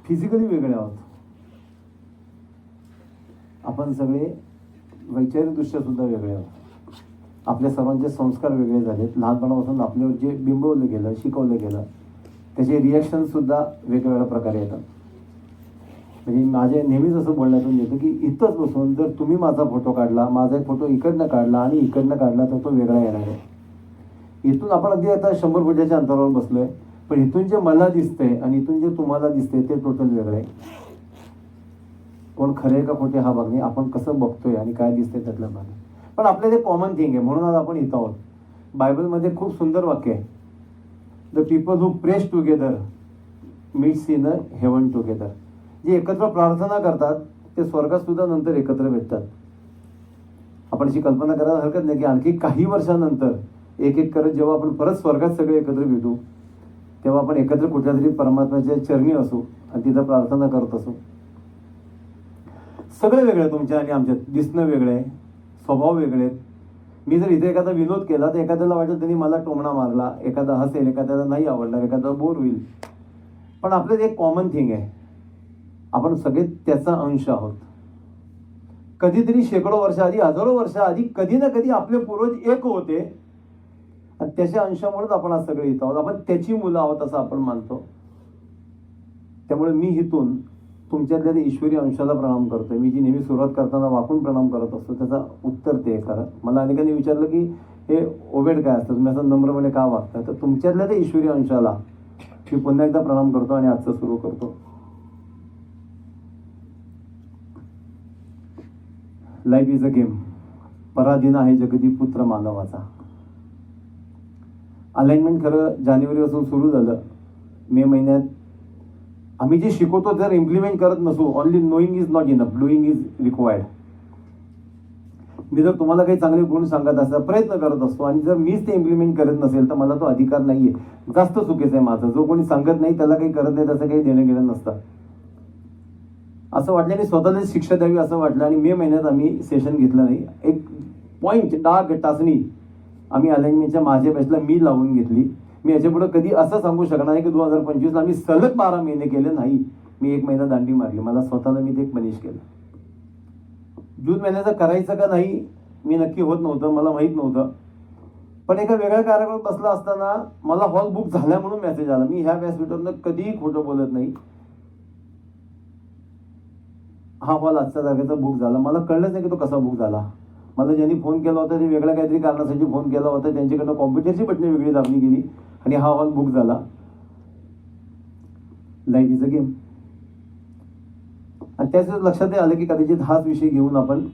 Physically वेगळे आहोत. आपण सगळे वैचारिकदृष्ट्या सुद्धा वेगळे आहोत. आपल्या सर्वांचे संस्कार वेगळे झालेत. लहानपणापासून आपल्यावर जे बिंबवलं गेलं, शिकवलं गेलं, त्याचे रिॲक्शनसुद्धा वेगवेगळ्या प्रकारे येतात. म्हणजे माझे नेहमीच असं बोलण्यातून येतं की इथंच बसून जर तुम्ही माझा फोटो काढला, माझा एक फोटो इकडनं काढला आणि इकडनं काढला तर तो वेगळा येणार आहे. इथून आपण अगदी आता 100 फुटाच्या अंतरावर बसलो आहे, पण इथून जे मला दिसतंय आणि इथून जे तुम्हाला दिसतंय ते टोटल वेगळं आहे. कोण खरे का खोटे हा भाग नाही, आपण कसं बघतोय आणि काय दिसतंय त्यातला भाग. पण आपल्याला ते कॉमन थिंग आहे, म्हणून आज आपण इथं आहोत. बायबलमध्ये खूप सुंदर वाक्य आहे, the people who prays together meets in a heaven together. जे एकत्र प्रार्थना करतात ते स्वर्गात सुद्धा नंतर एकत्र भेटतात. आपण अशी कल्पना करायला हरकत नाही की आणखी काही वर्षानंतर एक एक करत जेव्हा आपण परत स्वर्गात सगळे एकत्र भेटू, तेव्हा आपण एकत्र कुठल्या तरी परमात्म्याच्या चरणी असू आणि तिथं प्रार्थना करत असू. सगळे वेगळे तुमच्या आणि आमच्यात. दिसणं वेगळं आहे, स्वभाव वेगळे आहेत. मी जर इथे एखादा विनोद केला तर एखाद्याला वाटेल त्यांनी मला टोमणा मारला, एखादा हसेल, एखाद्याला नाही आवडणार, एखादा बोर होईल. पण आपल्यात एक कॉमन थिंग आहे, आपण सगळे त्याचा अंश आहोत. कधीतरी शेकडो वर्ष आधी, हजारो वर्ष आधी कधी ना कधी आपले पूर्वज एक होते आणि त्याच्या अंशामुळेच आपण आज सगळे इथं आहोत. आपण त्याची मुलं आहोत असं आपण मानतो. त्यामुळे मी इथून तुमच्यातल्या त्या ईश्वरी अंशाला प्रणाम करतोय. मी जी नेहमी सुरुवात करताना वाकून प्रणाम करत असतो त्याचं उत्तर ते खरं. मला अनेकांनी विचारलं की हे ओबेड काय असतं, तुम्ही असं नम्रपणे का वागता, तर तुमच्यातल्या त्या ईश्वरी अंशाला मी पुन्हा एकदा प्रणाम करतो आणि आजचं सुरू करतो. लाईफ इज अ गेम, पराधीन आहे जगती पुत्र मानवाचा. अलाइनमेंट खरं जानेवारीपासून सुरू झालं. मे महिन्यात आम्ही जे शिकवतो जर इम्प्लिमेंट करत नसू, only knowing is not enough, doing is required. मी जर तुम्हाला काही चांगले गुण सांगत असता, प्रयत्न करत असतो आणि जर मीच ते इम्प्लिमेंट करत नसेल तर मला तो अधिकार नाहीये. जास्त चुकीचं आहे माझं. जो कोणी सांगत नाही त्याला काही करत नाही त्याचं काही देणं घेणं नसतं. असं वाटल्याने स्वतःला शिक्षा द्यावी असं वाटलं आणि मे महिन्यात आम्ही सेशन घेतलं नाही. एक पॉईंट डाग टाचणी आम्ही अलाइनमेंटच्या माझ्या बॅचला मी लावून घेतली. मी याच्यापुढे कधी असं सांगू शकणार नाही की 2025ला आम्ही सलग 12 महिने केले नाही. मी 1 महिना दांडी मारली. मला स्वतःला मी ते पनिश केलं. जून महिन्याचं करायचं का नाही मी नक्की होत नव्हतं, मला माहीत नव्हतं. पण एका वेगळ्या कार्यक्रमात बसला असताना मला हॉल बुक झाल्या म्हणून मेसेज आला. मी ह्या व्यासपीठावरनं कधीही खोटं बोलत नाही. हा हॉल आजच्या जागेचा बुक झाला. मला कळलंच नाही की तो कसा बुक झाला. मला ज्यांनी फोन केला होता ते वेगळ्या काहीतरी कारणासाठी फोन केला होता, त्यांच्याकडनं कॉम्प्युटरची बटणे वेगळी दाबली गेली आणि हा हॉल बुक झाला. Life is a game. आणि त्याच लक्षात आलं की कदाचित हाच विषय घेऊन आपण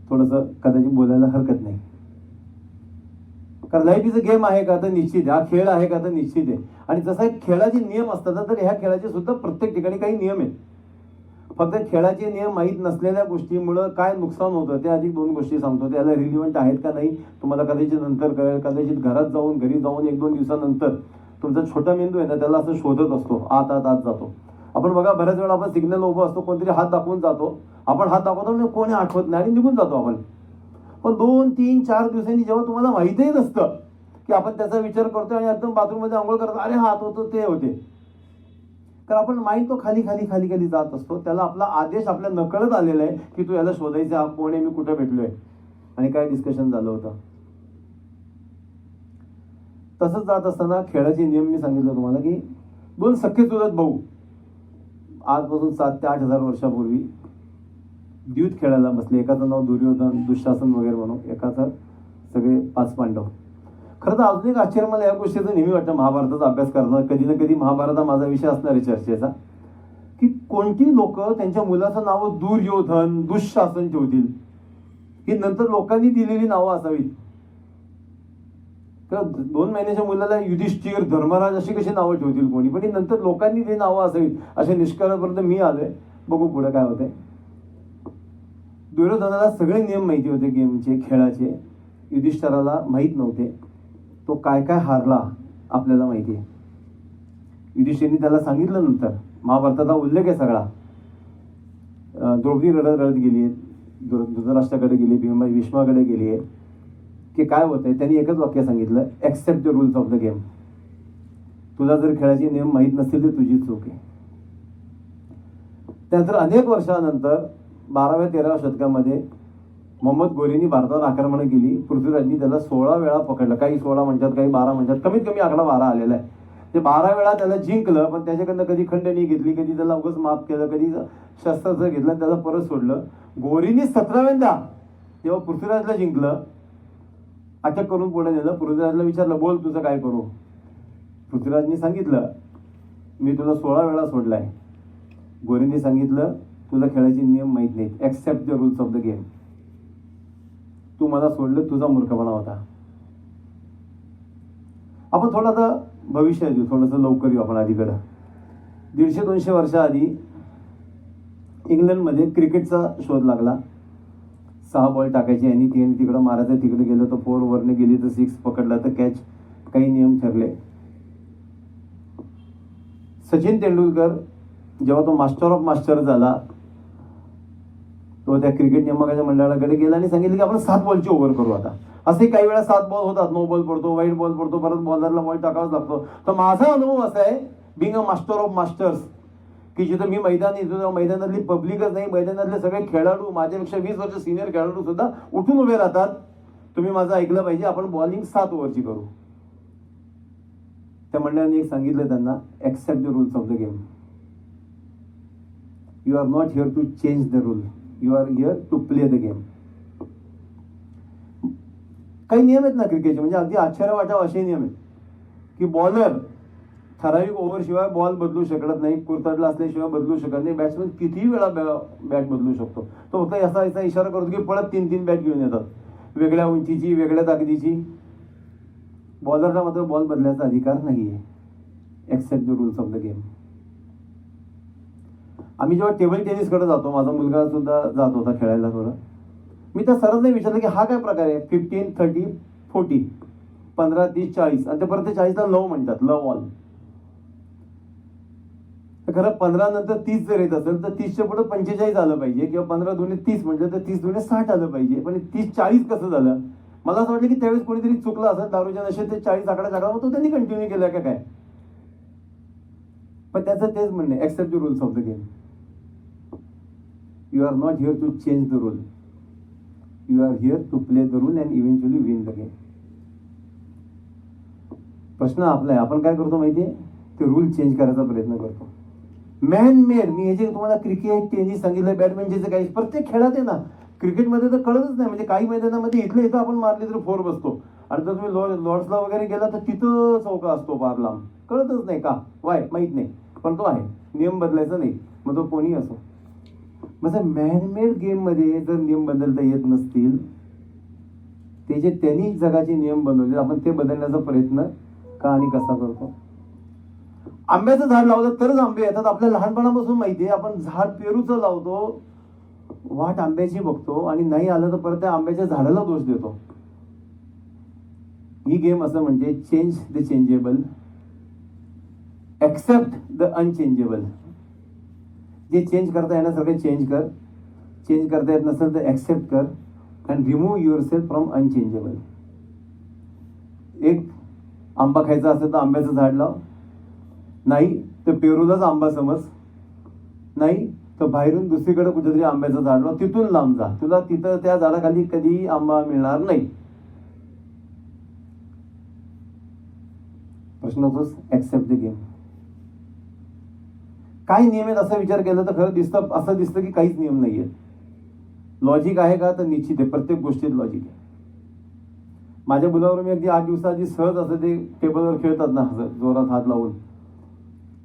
थोडंसं कदाचित बोलायला हरकत नाही. कारण लाईफ इज अ गेम आहे का तर निश्चित आहे. हा खेळ आहे का तर निश्चित आहे. आणि जसा एक खेळाचे नियम असतात तर ह्या खेळाचे सुद्धा प्रत्येक ठिकाणी काही नियम आहेत. फक्त खेळाचे नियम माहीत नसलेल्या गोष्टीमुळं काय नुकसान होतं ते अधिक 2 गोष्टी सांगतो. त्याला रिलिव्हंट आहेत का नाही तुम्हाला कदाचित नंतर कळेल. कदाचित घरी जाऊन 1-2 दिवसानंतर तुमचा छोटा मेंदू आहे ना त्याला असं शोधत असतो, आत जातो. आपण बघा बऱ्याच वेळा आपण सिग्नल उभं असतो, कोणतरी हात दाखवून जातो, आपण हात दाखवतो म्हणजे कोणी आठवत नाही आणि निघून जातो आपण. पण 2-3-4 दिवसांनी जेव्हा तुम्हाला माहितीही नसतं की आपण त्याचा विचार करतोय आणि एकदम बाथरूममध्ये आंघोळ करतो, अरे हात होतो ते होते. तर आपण माइंड तो खाली जात असतो. त्याला आपला आदेश आपल्या नकळत आलेला आहे की तू याला शोधायचं, हा कोण आहे, मी कुठं भेटलोय आणि काय डिस्कशन झालं होतं. तसंच जात असताना खेळाचे नियम मी सांगितलं तुम्हाला की 2 सख्खे चुलत भाऊ आजपासून 7 ते 8 हजार वर्षापूर्वी द्यूत खेळायला बसले. एकाचं नाव दुर्योधन, दुःशासन वगैरे म्हणून, एकाचं सगळे 5 पांडव. खरं तर अजून एक आश्चर्य मला या गोष्टीचं नेहमी वाटतं महाभारताचा अभ्यास करणार, कधी ना कधी महाभारत हा माझा विषय असणार आहे चर्चेचा, की कोणती लोक त्यांच्या मुलाचं नाव दुर्योधन, दुःशासन ठेवतील. ही नंतर लोकांनी दिलेली नावं असावीत. तर 2 महिन्याच्या मुलाला युधिष्ठिर, धर्मराज अशी कशी नावं ठेवतील कोणी, पण ही नंतर लोकांनी ते नावं असावीत अशा निष्कर्षापर्यंत मी आलोय. बघू पुढे काय होतंय. दुर्योधनाला सगळे नियम माहिती होते गेमचे, खेळाचे. युधिष्ठिराला माहीत नव्हते. तो काय काय हारला आपल्याला माहिती आहे. युधिष्ठिरने त्याला सांगितलं. नंतर महाभारताचा उल्लेख आहे सगळा. द्रौपदी रडत गेली, धृतराष्ट्राकडे गेली, भीष्माकडे गेली आहे की काय होतंय. त्यांनी एकच वाक्य सांगितलं, accept the rules of the game. तुला जर खेळाचे नियम माहीत नसतील तर तुझी चूक आहे. त्यानंतर अनेक वर्षानंतर 12व्या-13व्या शतकामध्ये मोहम्मद घोरींनी भारतावर आक्रमण केली. पृथ्वीराजनी त्याला 16 वेळा पकडलं. काही 16 म्हणतात, काही 12 म्हणतात, कमीत कमी आकडा 12 आलेला आहे. ते 12 वेळा त्याला जिंकलं, पण त्याच्याकडनं कधी खंडणी घेतली, कधी त्याला उगाच माफ केलं, कधी शस्त्रास्त्र घेतलं, त्याला परत सोडलं. घोरींनी 17व्यांदा जेव्हा पृथ्वीराजला जिंकलं, अटक करून पुढे नेलं. पृथ्वीराजला विचारलं, बोल तुझं काय करू. पृथ्वीराजनी सांगितलं, मी तुला 16 वेळा सोडलाय. घोरींनी सांगितलं, तुला खेळाचे नियम माहीत नाहीत, accept the rules of the game. तू मला सोडलं, तुझा मूर्खपणा होता. आपण थोडासा भविष्यात येऊ, थोडंसं लवकर येऊ आपण अलीकडं. 150-200 वर्षाआधी इंग्लंडमध्ये क्रिकेटचा शोध लागला. 6 बॉल टाकायचे आणि ते तिकडं मारायचं, तिकडे गेलं तर 4, वरने गेली तर 6, पकडला तर कॅच, काही नियम ठरले. सचिन तेंडुलकर जेव्हा तो मास्टर ऑफ मास्टर झाला, तो त्या क्रिकेट नियमाच्या मंडळाकडे गेला आणि सांगितलं की आपण 7 बॉलची ओव्हर करू आता. असे काही वेळा 7 बॉल होतात, नो बॉल पडतो, वाईट बॉल पडतो, परत बॉलरला बॉल टाकावाच लागतो. तर माझा अनुभव असा आहे, being a master of masters, की जिथं मी मैदान येतो तेव्हा मैदानातली पब्लिकच नाही, मैदानातले सगळे खेळाडू, माझ्यापेक्षा 20 वर्ष सिनियर खेळाडू सुद्धा उठून उभे राहतात. तुम्ही माझं ऐकलं पाहिजे, आपण बॉलिंग 7 ओव्हरची करू. त्या मंडळाने एक सांगितलं त्यांना, accept the rules of the game. You are not here to change the rule, you are here to play the game. काही नियम आहेत ना क्रिकेटचे, म्हणजे अगदी आश्चर्य वाटावं असे नियम आहेत की बॉलर ठराविक ओव्हरशिवाय बॉल बदलू शकत नाही, कुरतडला असल्याशिवाय बदलू शकत नाही. बॅट्समन कितीही वेळा बॅट बदलू शकतो. तो फक्त असा इशारा करतो की परत 3-3 बॅट घेऊन येतात, वेगळ्या उंचीची, वेगळ्या ताकदीची. बॉलरला मात्र बॉल बदलायचा अधिकार नाही आहे. Accept the rules of the game. आम्ही जेव्हा टेबल टेनिसकडे जातो, माझा मुलगा सुद्धा जात होता खेळायला थोडं, मी त्या सरांना विचारलं की हा काय प्रकार आहे, 15, 30, 40, 15, 30, 40 आणि ते परत ते 40ला लव म्हणतात, लव ऑल. तर खरं 15 नंतर 30 जर येत असेल तर 30च्या पुढे 45 आलं पाहिजे, किंवा 15 दुने 30 म्हटलं तर 30 दुने 60 आलं पाहिजे. पण 30-40 कसं झालं. मला असं वाटलं की त्यावेळेस कोणीतरी चुकलं असेल, दारूच्या नशेत ते 40 आकडा टाकला, मग तो त्यांनी कंटिन्यू केला का काय. पण त्याचं तेच म्हणणं आहे, accept the rules of the game. You are not here to change the rule, you are here to play the rule and eventually win the game. प्रश्न आपला आहे, आपण काय करतो माहिती आहे, ते रूल चेंज करायचा प्रयत्न करतो. मॅन मेड, मी हे जे तुम्हाला क्रिकेट, टेनिस सांगितलं, बॅडमिंटनचं काही प्रत्येक खेळात आहे ना. क्रिकेटमध्ये तर कळतच नाही, म्हणजे काही मैदानामध्ये इथं आपण मारले तर 4 बसतो, आणि जर तुम्ही लॉर्ड्सला वगैरे गेला तर तिथं चौका असतो फार लांब, कळतच नाही का, वाय माहीत नाही, पण तो आहे. नियम बदलायचा नाही, मग तो कोणी असो. म्हणजे मॅनमेड गेममध्ये जर नियम बदलता येत नसतील, त्याचे त्यांनी जगाचे नियम बनवले, आपण ते बदलण्याचा प्रयत्न का आणि कसा करतो. आंब्याचं झाड लावलं तरच आंबे येतात, आपल्या लहानपणापासून माहिती आहे. आपण झाड पेरूचं लावतो, वाट आंब्याची बघतो, आणि नाही आलं तर परत त्या आंब्याच्या झाडाला दोष देतो. ही गेम असं म्हणजे change the changeable, accept the unchangeable. जे चेंज करता येण्यासारखं चेंज कर, चेंज करता येत नसेल तर ॲक्सेप्ट कर, and remove your self from unchangeable. एक आंबा खायचा असेल तर आंब्याचं झाड लाव, नाही तर पेरूलाच आंबा समज, नाही तर बाहेरून दुसरीकडे कुठेतरी आंब्याचं झाड लाव, तिथून लांब जा, तुला तिथं त्या झाडाखाली कधी आंबा मिळणार नाही. प्रश्न तोच, ॲक्सेप्ट द गेम. काय नियम आहेत असा विचार केला तर खरं दिसतं, असं दिसतं की काहीच नियम नाही आहेत. लॉजिक आहे का, तर निश्चित आहे, प्रत्येक गोष्टीत लॉजिक आहे. माझ्या मुलावर मी अगदी 8 दिवसाआधी सहज असं ते टेबलवर खेळतात ना, जोरात हात लावून,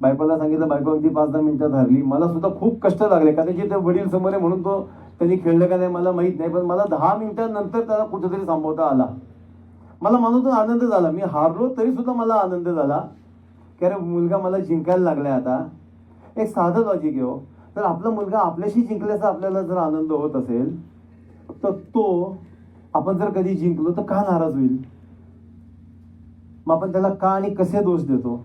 बायकोला सांगितलं, बायको अगदी 5-10 मिनिटात हरली. मला सुद्धा खूप कष्ट लागले, कारण की ते वडील समोर आहे म्हणून तो त्यांनी खेळलं का नाही मला माहीत नाही, पण मला 10 मिनिटांनंतर त्याला कुठेतरी थांबवता आला. मला मनातून आनंद झाला, मी हारलो तरी सुद्धा मला आनंद झाला, की अरे मुलगा मला जिंकायला लागलाय. आता एक साधं लॉजिक आहे हो, तर आपला मुलगा आपल्याशी जिंकल्याचा आपल्याला जर आनंद होत असेल, तर तो आपण जर कधी जिंकलो तर का नाराज होईल. मग आपण त्याला का आणि कसे दोष देतो,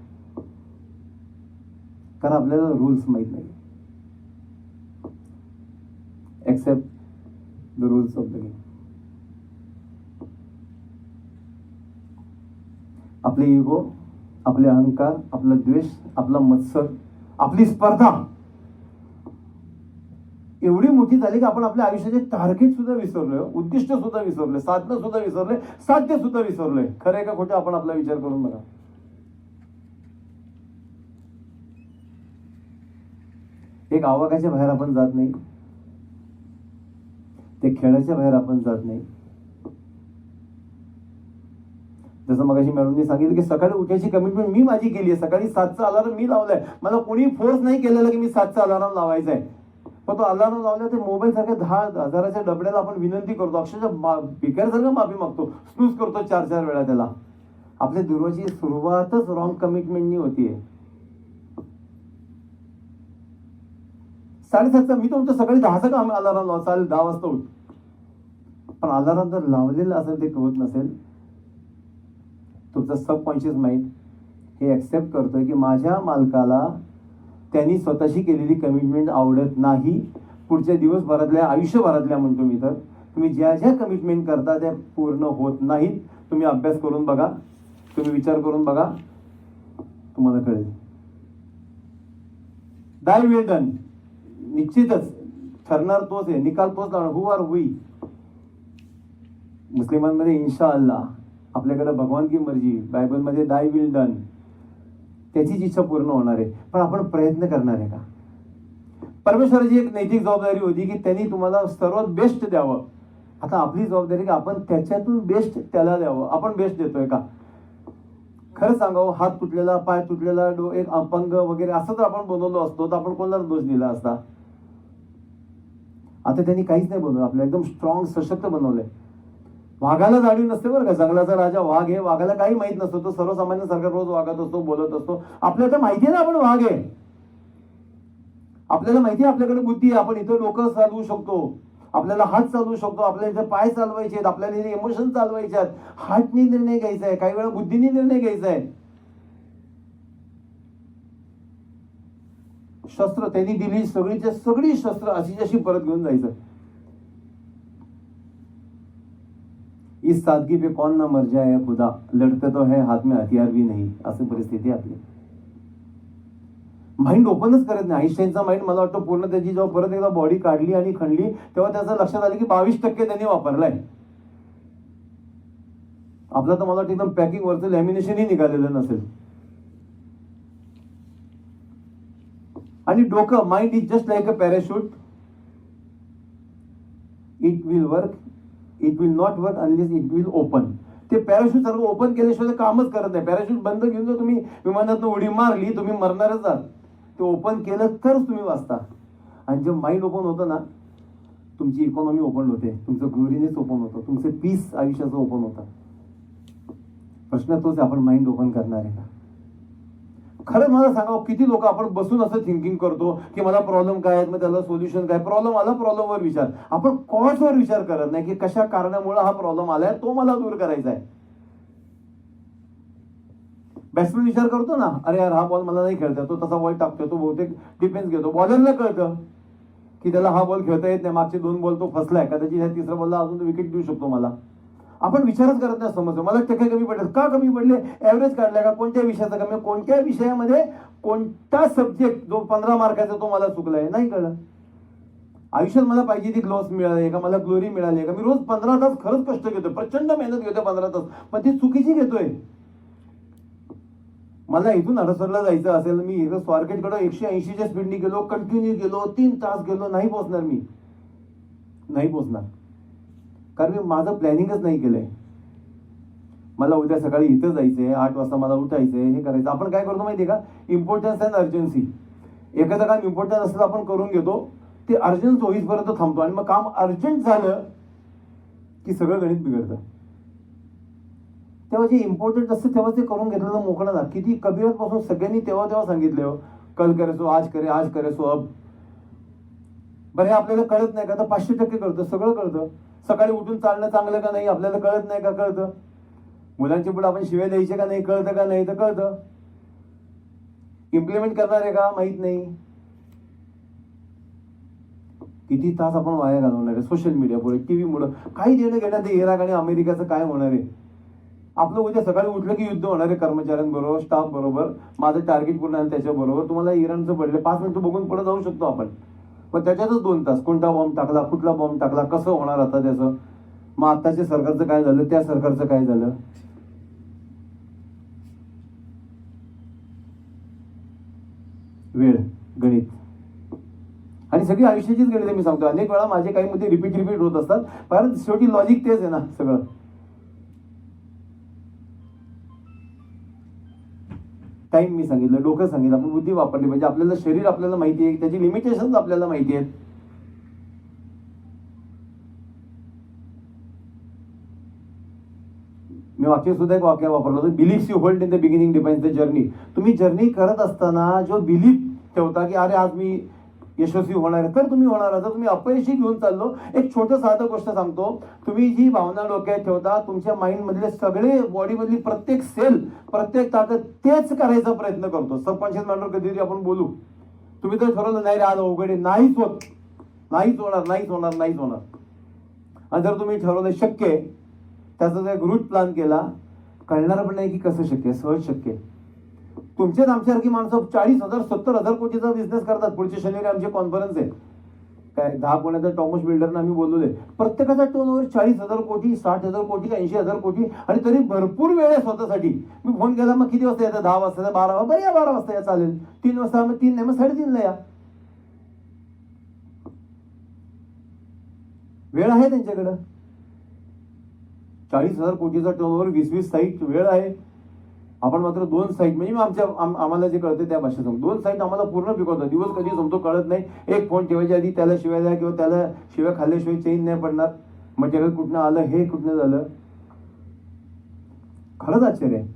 कारण आपल्याला रूल्स माहीत नाही. Accept the rules of the game. आपले इगो, आपले अहंकार, आपला द्वेष, आपला मत्सर, आपली स्पर्धा, एवढी मोठी झाली की आपण आपल्या आयुष्याचे टार्गेट सुद्धा विसरलोय, उद्दिष्ट सुद्धा विसरलोय, साधनं सुद्धा विसरलोय, साध्य सुद्धा विसरलोय. खरं आहे का खोटं? आपण आपला विचार करून बघा. एक आवाकाच्या बाहेर आपण जात नाही, ते खेळाच्या बाहेर आपण जात नाही. जसं मगाशी मॅडमनी सांगितलं की सकाळी उठायची कमिटमेंट मी माझी केली आहे. सकाळी 7चा अलार्म मी लावलाय. मला कोणी फोर्स नाही केलेला की मी 7चा अलार्म लावायचा आहे. पण तो अलार्म लावला ते मोबाईल सारख्या 10,000च्या डबड्याला आपण विनंती करतो, अक्षरशः भिकाऱ्यासारखं माफी मागतो, स्नूज करतो 4-4 वेळा त्याला. आपल्या दिवसाची सुरुवातच रॉंग कमिटमेंटनी होतीये. 7:30चा मी तुमचं सकाळी 10चा का अलार्म लावा, चालेल 10 वाजता उठ. पण अलार्म जर लावलेलं असेल, ते कळत नसेल, तुमचं सबकॉन्शियस माइंड हे ऍक्सेप्ट करतोय की माझ्या मालकाला त्यांनी स्वतःशी केलेली कमिटमेंट आवडत नाही. पुढच्या दिवसभरातल्या, आयुष्यभरातल्या म्हणतो मी, तर तुम्ही ज्या ज्या कमिटमेंट करता त्या पूर्ण होत नाहीत. तुम्ही अभ्यास करून बघा, तुम्ही विचार करून बघा, तुम्हाला कळेल. दाय विल डन, निश्चितच ठरणार तोच आहे, निकाल तोच लावणार. हु आर वी? मुस्लिमांमध्ये इन्शा अल्लाह, आपल्याकडे भगवान की मर्जी, बायबलमध्ये दाय विल डन, त्याचीच इच्छा पूर्ण होणार आहे. पण आपण प्रयत्न करणार आहे का? परमेश्वराची एक नैतिक जबाबदारी होती की त्यांनी तुम्हाला सर्वात बेस्ट द्यावं. आता आपली जबाबदारी की आपण त्याच्यातून बेस्ट त्याला द्यावं. आपण बेस्ट देतोय का? खरं सांगावं, हात तुटलेला, पाय तुटलेला, एक अपंग वगैरे असं जर आपण बनवलो असतो तर आपण कोणाला दोष दिला असता? आता त्यांनी काहीच नाही बनवलं, आपल्याला एकदम स्ट्रॉंग, सशक्त बनवलंय. वाघाला जाणीव नसते बरं का, जंगलाचा राजा वाघ आहे, वाघाला काही माहित नसतो, तो सर्वसामान्यांसारखा रोज वागत असतो, बोलत असतो. आपल्याला तर माहिती आहे ना आपण वाघ आहे, आपल्याला माहिती आहे आपल्याकडे बुद्धी आहे, आपण इथं डोकं चालवू शकतो, आपल्याला हात चालवू शकतो, आपल्याला इथे पाय चालवायचे आहेत, आपल्याला इथे इमोशन चालवायचे आहेत. हातनी निर्णय घ्यायचा आहे, काही वेळा बुद्धीने निर्णय घ्यायचा आहे. शस्त्र त्यांनी दिली सगळीच्या सगळी शस्त्र अशी जशी परत घेऊन जायचं. इस सादगी पे कौन ना मर जाए खुदा, लढते तो है हाथ में हथियार भी नहीं, अशी परिस्थिती आपली. माइंड ओपनच करत नाही. आईन्स्टाईनचा माइंड मला वाटतं पूर्ण त्याची जेव्हा परत एकदा बॉडी काढली आणि खणली तेव्हा त्याचं लक्षात आलं की 22% त्यांनी वापरलाय. आपला तर मला वाटतं एकदम पॅकिंग वरचं लॅमिनेशनही निघालेलं नसेल. आणि डोकं, mind is just like a parachute, it will work, it will not work unless it will open. ते पॅराशूट सारखं ओपन केल्याशिवाय कामच करत नाही. पॅराशूट बंद घेऊन जर तुम्ही विमानातून उडी मारली, तुम्ही मरणारच आहात. ते ओपन केलं तरच तुम्ही वाचता. आणि जे माइंड ओपन होतं ना, तुमची इकॉनॉमी ओपन होते, तुमचं ग्लोरीनेस ओपन होतं, तुमचं पीस आयुष्याचं ओपन होतं. प्रश्न तोच, आपण माइंड ओपन करणार आहे का? खरं मला सांगावं, किती लोक आपण बसून असं थिंकिंग करतो की मला प्रॉब्लेम काय आहे, मग त्याला सोल्युशन काय. प्रॉब्लेम आला, प्रॉब्लेमवर विचार. आपण कॉजवर विचार करत नाही की कशा कारणामुळे हा प्रॉब्लेम आलाय, तो मला दूर करायचा आहे. बॅट्समॅन विचार करतो ना, अरे यार हा बॉल मला नाही खेळता, तो तसा बॉल टाकतो, तो बहुतेक डिफेन्स घेतो. बॉलरला कळतं की त्याला हा बॉल खेळता येत नाही, मागचे 2 बॉल तो फसलाय, कदाचित ह्या 3रा बॉलला अजून विकेट देऊ शकतो मला. आपण विचारच करत नाही. समजतो मला टक्के कमी पडले, का कमी पडले, ऍव्हरेज काढलाय का, कोणत्या विषयाचा कमी, कोणत्या विषयामध्ये कोणता सब्जेक्ट जो 15 मार्काचा तो मला चुकलाय, नाही कळलं. आयुष्यात मला पाहिजे ती ग्लोव्स मिळाली का, मला ग्लोरी मिळाली का, मी रोज 15 तास खरंच कष्ट घेतोय, प्रचंड मेहनत घेतोय 15 तास, पण ती चुकीची घेतोय. मला इथून हडसरला जायचं असेल, मी इथं स्वारगेटकडे 180च्या स्पीडनी गेलो, कंटिन्यू गेलो, 3 तास गेलो, नाही पोहोचणार, मी नाही पोहोचणार. कारण मी माझं प्लॅनिंगच नाही केलंय. मला उद्या सकाळी इथं जायचंय, 8 वाजता मला उठायचंय, हे करायचं. आपण काय करतो माहितीये का, इम्पॉर्टन्स अँड अर्जन्सी. एखादं काम इम्पॉर्टन्स असलं आपण करून घेतो, ते अर्जन्स होईपर्यंत थांबतो, आणि मग काम अर्जंट झालं की सगळं गणित बिघडतं. तेव्हा जे इम्पॉर्टंट असतं तेव्हा ते करून घेतलेलं मोकळं ना. किती कबीरपासून सगळ्यांनी तेव्हा तेव्हा सांगितले हो, कल करे सो आज करे, आज करे सो अब. बरं, हे आपल्याला कळत नाही का? तर 500% कळतं, सगळं कळतं. सकाळी उठून चालणं चांगलं का नाही आपल्याला कळत नाही का? कळतं. मुलांच्या पुढे आपण शिव्या द्यायचे का नाही, कळतं का नाही, तर कळतं. इम्प्लिमेंट करणार आहे का, माहित नाही. किती तास आपण वाया घालवणार आहे सोशल मीडियामुळे, टीव्हीमुळे. काही देणं घेण्यात इराक आणि अमेरिकाचं काय होणार आहे? आपलं उद्या सकाळी उठलं की युद्ध होणार आहे कर्मचाऱ्यांबरोबर, स्टाफ बरोबर. माझं टार्गेट पूर्ण आहे त्याच्याबरोबर. तुम्हाला इराणचं पडले 5 मिनिटं बघून पुढे जाऊ शकतो आपण. पण त्याच्यातच 2 तास कोणता बॉम्ब टाकला, कुठला बॉम्ब टाकला, कसं होणार आता त्याचं, मग आत्ताच्या सरकारचं काय झालं, त्या सरकारचं काय झालं. वेळ, गणित आणि सगळी आयुष्याचीच गणित मी सांगतो. अनेक वेळा माझे काही मुद्दे रिपीट होत असतात, कारण शेवटी लॉजिक तेच आहे ना सगळं. टाइम मी सांगितलं, डोकं सांगितलं, आपण बुद्धी वापरली पाहिजे. आपल्याला शरीर आपल्याला माहिती आहे, त्याची लिमिटेशन्स आपल्याला माहिती आहेत. मी वाक्य सुद्धा एक वाक्य वापरलं होतं, beliefs you hold in the beginning depends the journey. तुम्ही जर्नी करत असताना जो बिलीफ ठेवता की अरे आज मी यशस्वी होणार आहे, तर तुम्ही होणार. जर तुम्ही अपयशी घेऊन चाललो, एक छोटं साधं गोष्ट सांगतो, तुम्ही जी भावना डोक्यात ठेवता, तुमच्या माइंड मधले सगळे, बॉडी मधली प्रत्येक सेल, प्रत्येक ताकद तेच करायचा प्रयत्न करतो. सबकॉन्शियस माइंडवर कधीतरी आपण बोलू. तुम्ही तर ठरवलं नाही रे आज अवघड आहे, नाहीच होत, नाहीच होणार, नाहीच होणार, नाहीच होणार. आणि जर तुम्ही ठरवलं शक्य आहे, त्याचा जर रूट प्लॅन केला, कळणार पण नाही की कसं शक्य आहे, सहज शक्य आहे. तुमच्याच आमच्यासारखी माणसं 40,000 70,000 कोटीचा बिझनेस करतात. पुढच्या शनिवारी आमची कॉन्फरन्स आहे, काय 10 पुण्याचा टॉमस बिल्डरनं आम्ही बोलवले. प्रत्येकाचा टर्नओव्हर 40,000 कोटी, 60,000 कोटी, 80,000 कोटी, आणि तरी भरपूर वेळ आहे स्वतःसाठी. मी फोन केला, मग किती वाजता येतं, 10 वाजता, 12 वाजता, बरं या 12 वाजता या, चालेल. 3 वाजता, मग 3 नाही, मग 3:30ला या. वेळ आहे त्यांच्याकडं. 40,000 कोटीचा टर्नओव्हर, 20-20 साईट, वेळ आहे. आपण मात्र 2 साईट, म्हणजे आम्हाला जे कळते त्या भाषेत सांगतो, 2 साईट आम्हाला पूर्ण पिकवतात. दिवस कधी संपतो कळत नाही. एक फोन ठेवायच्या आधी त्याला शिवाय द्या, किंवा त्याला शिवाय खाल्ल्याशिवाय चैन नाही पडणार. मटेरियल कुठनं आलं, हे कुठनं झालं, खरंच आश्चर्य आहे.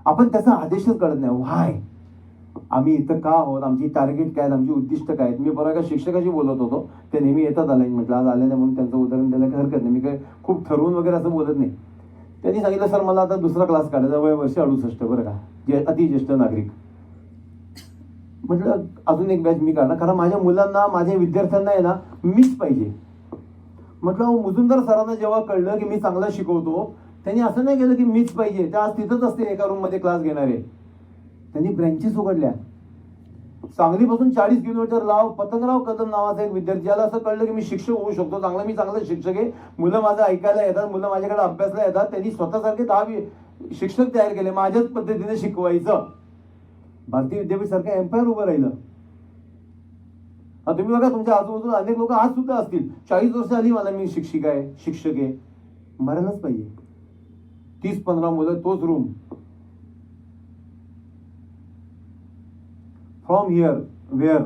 आपण त्याचा आदेशच कळत नाही. व्हाय, आम्ही इथं का आहोत, आमची टार्गेट काय आहेत, आमची उद्दिष्ट काय आहेत. मी बरं एका शिक्षकाशी बोलत होतो, ते नेहमी येतात अलाइनमेंटला, आज आले नाही म्हणून त्यांचं उदाहरण द्यायला काही हरकत नाही. मी काय खूप ठरवून वगैरे असं बोलत नाही. त्यांनी सांगितलं, सर मला आता दुसरा क्लास काढायचा, वय वर्ष 68, बरं का, जे अतिज्येष्ठ नागरिक. म्हटलं अजून एक बॅच मी काढणार, कारण माझ्या मुलांना, माझ्या विद्यार्थ्यांना आहे ना मीच पाहिजे. म्हटलं मुजुमदार सरांना जेव्हा कळलं की मी चांगला शिकवतो, त्यांनी असं नाही केलं की मीच पाहिजे, त्या आज तिथंच असते एका रूममध्ये क्लास घेणारे. त्यांनी ब्रँचेस उघडल्या. सांगलीपासून 40 किलोमीटर लांब पतंगराव कदम नावाचा एक विद्यार्थी, ज्याला असं कळलं की मी शिक्षक होऊ शकतो, मी चांगला शिक्षक आहे, मुलं माझं ऐकायला येतात, मुलं माझ्याकडे अभ्यासला येतात. त्यांनी स्वतःसारखे 10 शिक्षक तयार केले, माझ्याच पद्धतीने शिकवायचं. भारतीय विद्यापीठ सारखं एम्पायर उभं राहिलं. तुम्ही बघा, तुमच्या आजूबाजूला अनेक लोक आज सुद्धा असतील, 40 वर्ष आली मला, मी शिक्षिका आहे, शिक्षक आहे, मरायलाच पाहिजे. 30-15 मुलं, तोच रूम. फ्रॉम हिअर वेअर,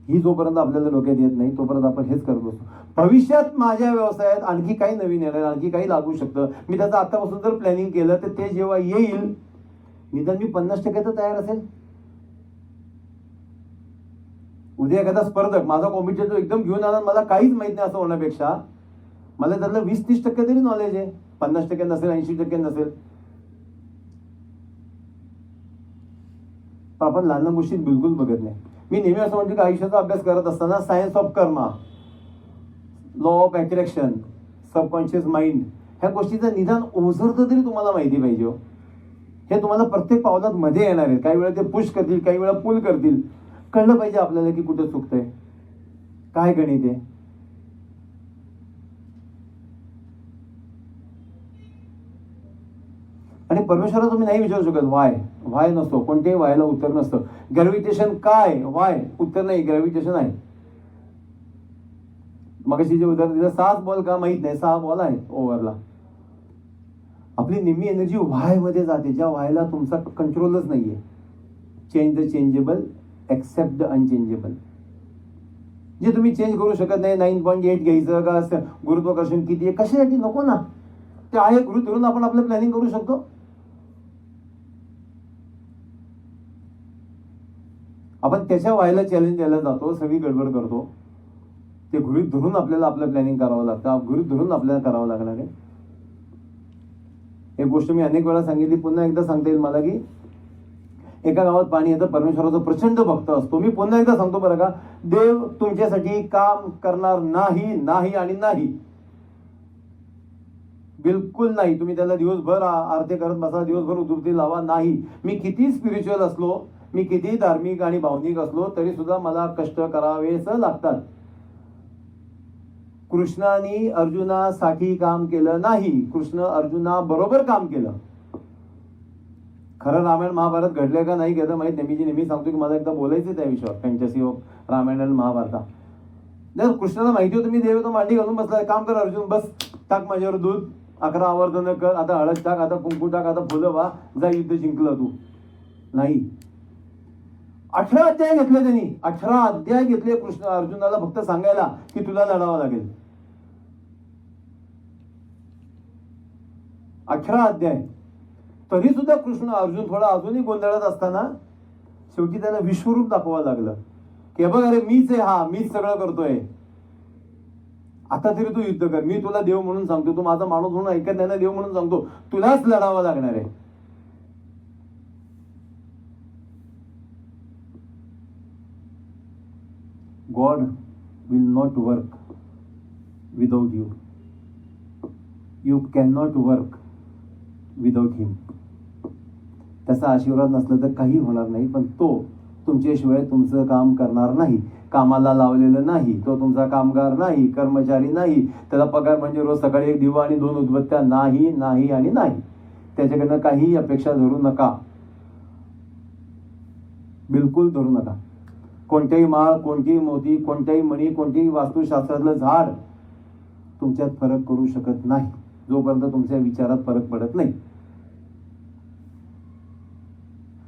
ही जोपर्यंत आपल्याला डोक्यात येत नाही तोपर्यंत आपण हेच करत बसतो. भविष्यात माझ्या व्यवसायात आणखी काही नवीन येणार, आणखी काही लागू शकतं, मी त्याचं आतापासून जर प्लॅनिंग केलं तर ते जेव्हा येईल, निदान मी 50% तर तयार असेल. उद्या एखादा स्पर्धक माझा कॉम्पिटिटर एकदम घेऊन आला, मला काहीच माहित नाही असं होण्यापेक्षा मला त्यातलं 20-30% तरी नॉलेज आहे. 50% नसेल, 80% नसेल, पण आपण लहान गोष्टीत बिलकुल बघत नाही. मी नेहमी असं म्हणतो की आयुष्याचा अभ्यास करत असताना science of Karma, law of attraction, subconscious mind, ह्या गोष्टीचं निदान ओझरतं तरी तुम्हाला माहिती पाहिजे. हे तुम्हाला प्रत्येक पावलात मध्ये येणार आहे. काही वेळा ते पुश करतील, काही वेळा पुल करतील. कळलं पाहिजे आपल्याला की कुठं चुकतंय, काय गणित आहे. आणि परमेश्वराला तुम्ही नाही विचारू शकत व्हाय नसतो, कोणत्याही व्हायला उत्तर नसतं. ग्रॅव्हिटेशन काय, व्हाय उत्तर नाही, ग्रॅव्हिटेशन आहे. मगाशी जे उदाहरण दिलं, 6 बॉल का माहित नाही, 6 बॉल आहे ओव्हरला. आपली निम्मी एनर्जी व्हाय मध्ये जाते, ज्या व्हायला तुमचा कंट्रोलच नाहीये. Change the changeable, accept the unchangeable. जे तुम्ही चेंज करू शकत नाही, 9.8 घ्यायचं का, गुरुत्वाकर्षण किती आहे, कशासाठी, नको ना. ते आहे गृहीत धरून आपण आपलं प्लॅनिंग करू शकतो. आपण त्याच्या व्हायला चॅलेंज द्यायला जातो, सगळी गडबड करतो. ते गृहीत धरून आपल्याला आपलं प्लॅनिंग करावं लागतं, गृहीत धरून आपल्याला करावं लागणार आहे. एक गोष्ट मी अनेक वेळा सांगितली, पुन्हा एकदा सांगता येईल मला, की एका गावात पाणी येतं, परमेश्वराचा प्रचंड भक्त असतो. मी पुन्हा एकदा सांगतो बरं का, देव तुमच्यासाठी काम करणार नाही, नाही आणि नाही. बिलकुल नाही. तुम्ही त्याला दिवसभर आरती करत बसा, दिवसभर उदबत्ती लावा, नाही. मी किती स्पिरिच्युअल असलो, मी किती धार्मिक आणि भावनिक असलो तरी सुद्धा मला कष्ट करावेच लागतात. कृष्णाने अर्जुनासाठी काम केलं नाही, कृष्ण अर्जुना बरोबर काम केलं. खरं रामायण महाभारत घडले का नाही घडलं माहित नाही. मी नेहमी सांगतो की मला एकदा बोलायचं त्या विषयावर, फॅन्टसी ऑफ रामायण आणि महाभारता. जर कृष्णाला माहिती होतं मी देव तो मांडी घालून बसलाय, काम कर अर्जुन, बस टाक माझ्यावर दूध, 11 आवर्तन कर, आता हळद टाक, आता कुंकू टाक, आता फुलं वा, जा युद्ध जिंकलं तू. नाही, 18 अध्याय घेतले त्यांनी, 18 अध्याय घेतले कृष्ण अर्जुनाला फक्त सांगायला की तुला लढावं लागेल. 18 अध्याय. तरी सुद्धा कृष्ण अर्जुन थोडा अजूनही गोंधळत असताना शेवटी त्याला विश्वरूप दाखवावं लागलं की बघ अरे मीच आहे, हा मीच सगळं करतोय, आता तरी तू युद्ध कर, मी तुला देव म्हणून सांगतो, तू माझा माणूस म्हणून ऐकत नाही ना, देव म्हणून सांगतो, तुलाच लढावं लागणार आहे. God will not work without you, you can not work without him. त्याचा आशीर्वाद नसला तर काही होणार नाही, पण तो तुमच्याशिवाय तुमचं काम करणार नाही, कामाला लावलेलं नाही, तो तुमचा कामगार नाही, कर्मचारी नाही, त्याला पगार म्हणजे रोज सकाळी 1 दिवा आणि 2 उदबत्त्या, नाही नाही आणि नाही. त्याच्याकडनं काही अपेक्षा धरू नका, बिलकुल धरू नका. कोणत्याही माळ, कोणतीही मोती, कोणत्याही मणी, कोणत्याही वास्तुशास्त्रातलं झाड तुमच्यात फरक करू शकत नाही जोपर्यंत तुमच्या विचारात फरक पडत नाही.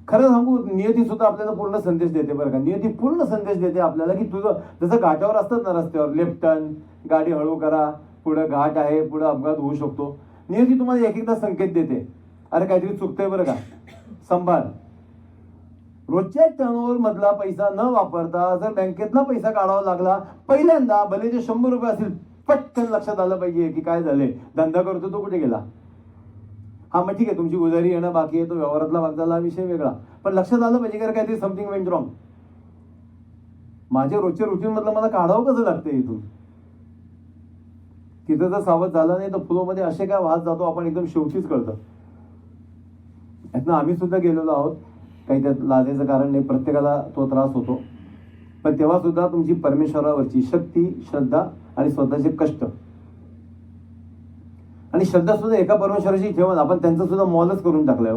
खरं सांगू, नियती सुद्धा आपल्याला पूर्ण संदेश देते बरं का. नियती पूर्ण संदेश देते आपल्याला की तुझं जसं घाटावर असतात ना, रस्त्यावर लेफ्ट टर्न, गाडी हळू करा, पुढे घाट आहे, पुढे अपघात होऊ शकतो. नियती तुम्हाला एक एकदा संकेत देते, अरे काहीतरी चुकतंय बरं का, संभाळ. रोजच्या टर्नओव्हर मधला पैसा न वापरता जर बँकेतला पैसा काढावा लागला, पहिल्यांदा भले ते 100 रुपये असतील, पटकन लक्षात आलं पाहिजे की काय झालंय, धंदा करतो तो कुठे गेला. हा मग ठीक आहे, तुमची गुजारी येणं बाकी आहे, तो व्यवहारातला भागला विषय वेगळा, पण लक्षात आलं पाहिजे की काहीतरी समथिंग वेंट रॉंग. माझ्या रोजच्या रुटीन मधलं मला काढावं कसं लागतं इथून. तिथं जर सावध झालं नाही तर फ्लो मध्ये असे काय वाहत जातो आपण, एकदम शेवटीच कळतं. यातनं आम्ही सुद्धा गेलेलो आहोत, काही त्यात लाजेचं कारण नाही, प्रत्येकाला तो त्रास होतो, पण तेव्हा सुद्धा तुमची परमेश्वरावरची शक्ती, श्रद्धा आणि स्वतःचे कष्ट आणि श्रद्धा सुद्धा एका परमेश्वराची ठेवून आपण त्यांचं सुद्धा मॉलच करून टाकलंय.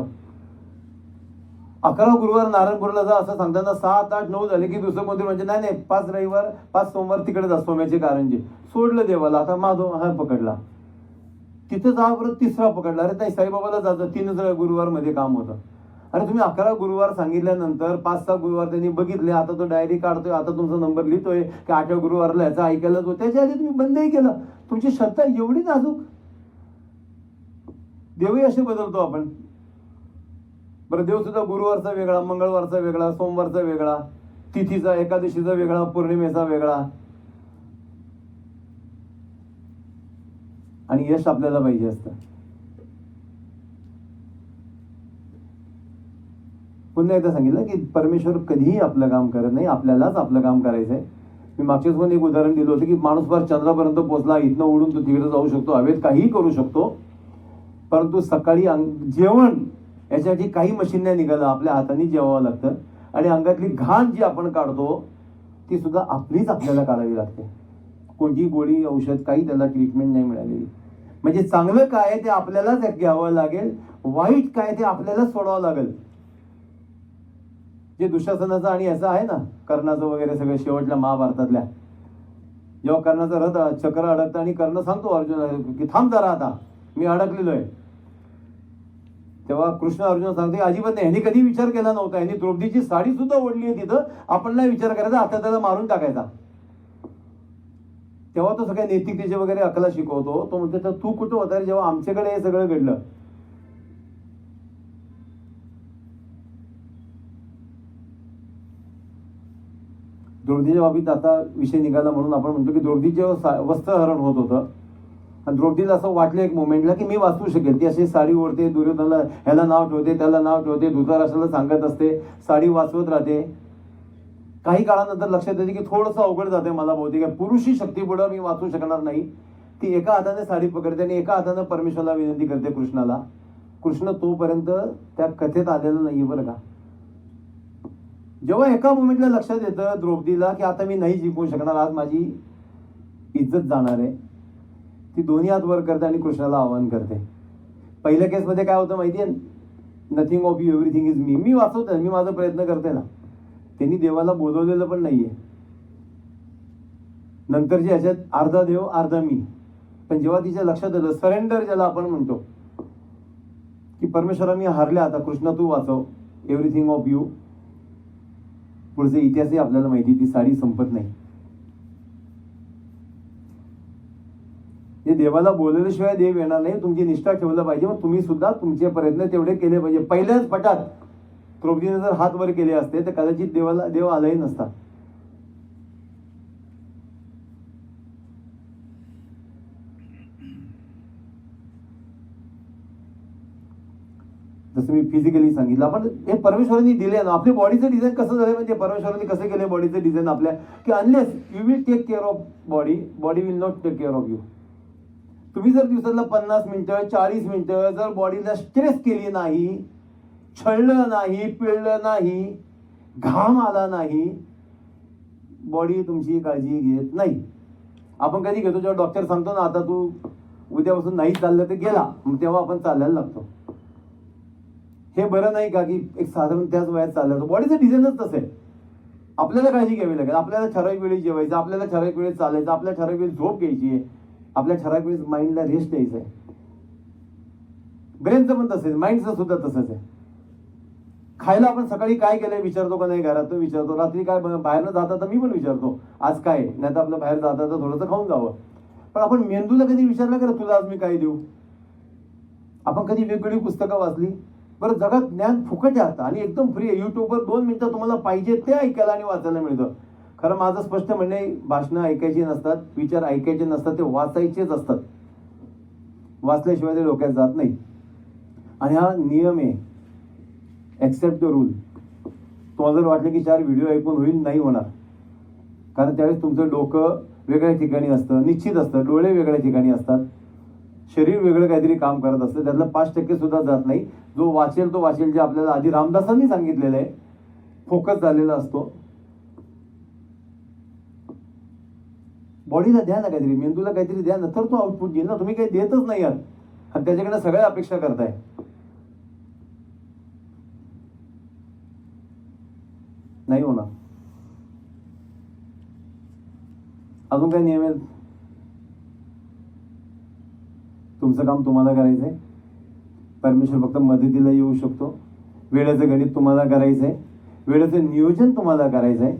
11 गुरुवार नारायणपूरला जा असं सांगताना 7, 8, 9 झाले की दुसरं कोणते म्हणजे नाही 5 रविवार 5 सोमवार तिकडे जा, सोम्याचे कारंजे सोडलं देवाला. आता माधव हा पकडला, तिथं जा परत 3रा पकडला, अरे नाही साईबाबाला जायचं, 3 गुरुवार मध्ये काम होतं. अरे तुम्ही 11 गुरुवार सांगितल्यानंतर 5-6 गुरुवार त्यांनी बघितले, आता तो डायरी काढतोय, आता तुमचा नंबर लिहितोय की 8व्या गुरुवारला याचा ऐकायला तो, त्याच्या आधी तुम्ही बंदही केलं. तुमची श्रद्धा एवढी नाजूक. देवही असे बदलतो आपण. बरं, देव सुद्धा गुरुवारचा वेगळा, मंगळवारचा वेगळा, सोमवारचा वेगळा, तिथीचा, एकादशीचा वेगळा, पौर्णिमेचा वेगळा. आणि यश आपल्याला पाहिजे असतं. पुन्हा एकदा सांगितलं की परमेश्वर कधीही आपलं काम करत नाही, आपल्यालाच आपलं काम करायचंय. मी मागच्याच पण एक उदाहरण दिलं होतं की माणूस फार चंद्रापर्यंत पोहोचला, इथनं उडून तो तिकडे जाऊ शकतो, हवेत काहीही करू शकतो, परंतु सकाळी जेवण याच्यासाठी काही मशीन नाही निघालं, आपल्या हाताने जेवावं लागतं. आणि अंगातली घाण जी आपण काढतो ती सुद्धा आपलीच आपल्याला काढावी लागते. कोणती गोळी, औषध, काही त्याला ट्रीटमेंट नाही मिळालेली. म्हणजे चांगलं काय ते आपल्यालाच घ्यावं लागेल, वाईट काय ते आपल्यालाच सोडावं लागेल. जे दुःशासनाचं आणि याचं आहे ना, कर्णाचं वगैरे सगळं शेवटल्या महाभारतातल्या, जेव्हा कर्णाचं रथ चक्र अडकतं आणि कर्ण सांगतो अर्जुन की थांब जरा, आता मी अडकलेलो आहे, तेव्हा कृष्ण अर्जुन सांगते अजिबात नाही, ह्यांनी कधी विचार केला नव्हता, ह्यांनी द्रौपदीची साडी सुद्धा ओढली आहे तिथं, आपण नाही विचार करायचा, आता त्याला मारून टाकायचा. तेव्हा तो सगळ्या नैतिकतेचे वगैरे अकला शिकवतो. तो म्हणतो तू कुठं होता रे जेव्हा आमच्याकडे हे सगळं घडलं. द्रौपदीच्या बाबतीत आता विषय निघाला म्हणून आपण म्हणतो की द्रौपदीचे वस्त्रहरण होत होतं आणि द्रौपदीला असं वाटलं एक मोमेंटला की मी वाचू शकेल. ती अशी साडी ओढते, दुर्योधनाला ह्याला नाव ठेवते, त्याला नाव ठेवते, धृतराष्ट्राला सांगत असते, साडी वाचवत राहते. काही काळानंतर लक्षात येते की थोडंसं अवघड जाते मला, बहुतेक पुरुषी शक्ती पुढे मी वाचू शकणार नाही. ती एका हाताने साडी पकडते आणि एका हाताने परमेश्वराला विनंती करते कृष्णाला. कृष्ण तोपर्यंत त्या कथेत आलेला नाही बरं का. जेव्हा एका मोमेंटला लक्षात येतं द्रौपदीला की आता मी नाही जिंकू शकणार, आज माझी इज्जत जाणार आहे, ती दोन्ही हात वर करते आणि कृष्णाला आवाहन करते. पहिल्या केसमध्ये काय होतं माहिती आहे, nothing of you everything is me. मी वाचवतोय, मी माझा प्रयत्न करते ना. त्यांनी देवाला बोलवलेलं पण नाहीये. नंतरच्या ह्याच्यात अर्धा देव अर्धा मी. पण जेव्हा तिच्या लक्षात आलं, सरेंडर ज्याला आपण म्हणतो की परमेश्वरा मी हारले, आता कृष्णा तू वाचव, एव्हरीथिंग ऑफ यू. पुढचे इतिहासही आपल्याला माहिती, ती साडी संपत नाही. हे देवाला बोलवल्याशिवाय देव येणार नाही. तुमची निष्ठा ठेवलं पाहिजे. मग तुम्ही सुद्धा तुमचे प्रयत्न तेवढे केले पाहिजे. पहिल्याच पटात द्रौपदीने जर हात वर केले असते तर कदाचित देव आलाही नसता. जसं मी फिजिकली सांगितलं, आपण हे परमेश्वरांनी दिले ना. आपल्या बॉडीचं डिझाईन कसं झालं म्हणजे परमेश्वरांनी कसं केलं बॉडीचं डिझाईन आपल्या, की unless you will take care of body, body will not take care of you. तुम्ही जर दिवसाला 50 मिनिटं 40 मिनिटं जर बॉडीला स्ट्रेस केली नाही, छळलं नाही, पिळलं नाही, घाम आला नाही, बॉडी तुमची काळजी घेत नाही. आपण कधी घेतो जेव्हा डॉक्टर सांगतो ना आता तू उद्यापासून नाही चाललं तर गेला, मग तेव्हा आपण चालायला लागतो. हे बरं नाही का की एक साधारण त्याच वयात चाललं. बॉडीचं डिझाईनच तसं आहे. आपल्याला काळजी घ्यावी लागेल. आपल्याला ठराविक वेळी जेवायचं, आपल्याला ठराविक वेळी चालायचं, आपल्याला ठराविक वेळी झोप घ्यायची आहे, आपल्या ठराविक वेळी माइंडला रेस्ट द्यायचं आहे. ब्रेनचं पण तसंच, माइंडचं सुद्धा तसंच आहे. खायला आपण सकाळी काय केलंय विचारतो का नाही, घरातून विचारतो, रात्री काय बाहेरनं जाता तर मी पण विचारतो आज काय, नाही तर आपलं बाहेर जाता तर थोडंसं खाऊन जावं. पण आपण मेंदूला कधी विचारलं का तुला आज मी काय देऊ? आपण कधी वेगवेगळी पुस्तकं वाचली? बरं, जगात ज्ञान फुकट आहे आता आणि एकदम फ्री आहे. युट्यूबवर 2 मिनिटं तुम्हाला पाहिजे ते ऐकायला आणि वाचायला मिळतं. खरं माझं स्पष्ट म्हणणं आहे, भाषणं ऐकायची नसतात, विचार ऐकायचे नसतात, ते वाचायचेच असतात. वाचल्याशिवाय ते डोक्यात जात नाही. आणि हा नियम आहे, एक्सेप्ट द रूल. तुम्हाला जर वाटलं की 4 व्हिडिओ ऐकून होईल, नाही होणार. कारण त्यावेळेस तुमचं डोकं वेगळ्या ठिकाणी असतं, निश्चित असतं, डोळे वेगळ्या ठिकाणी असतात, शरीर वेगळं काहीतरी काम करत असतं. त्यातलं 5% सुद्धा जात नाही. जो वाचेल तो वाचेल, जे आपल्याला आधी रामदासांनी सांगितलेलं आहे, फोकस झालेला असतो. बॉडीला द्या ना काहीतरी, मेंदूला काहीतरी द्या ना, तर तो आउटपुट देईल ना. तुम्ही काही देतच नाही आहात आणि त्याच्याकडे सगळ्या अपेक्षा करताय. नाही होणार. अजून काय नियम आहेत? तुमचं काम तुम्हाला करायचंय. परमेश्वर फक्त मदतीला येऊ शकतो. वेळेचं गणित तुम्हाला करायचंय, वेळेचं नियोजन तुम्हाला करायचंय.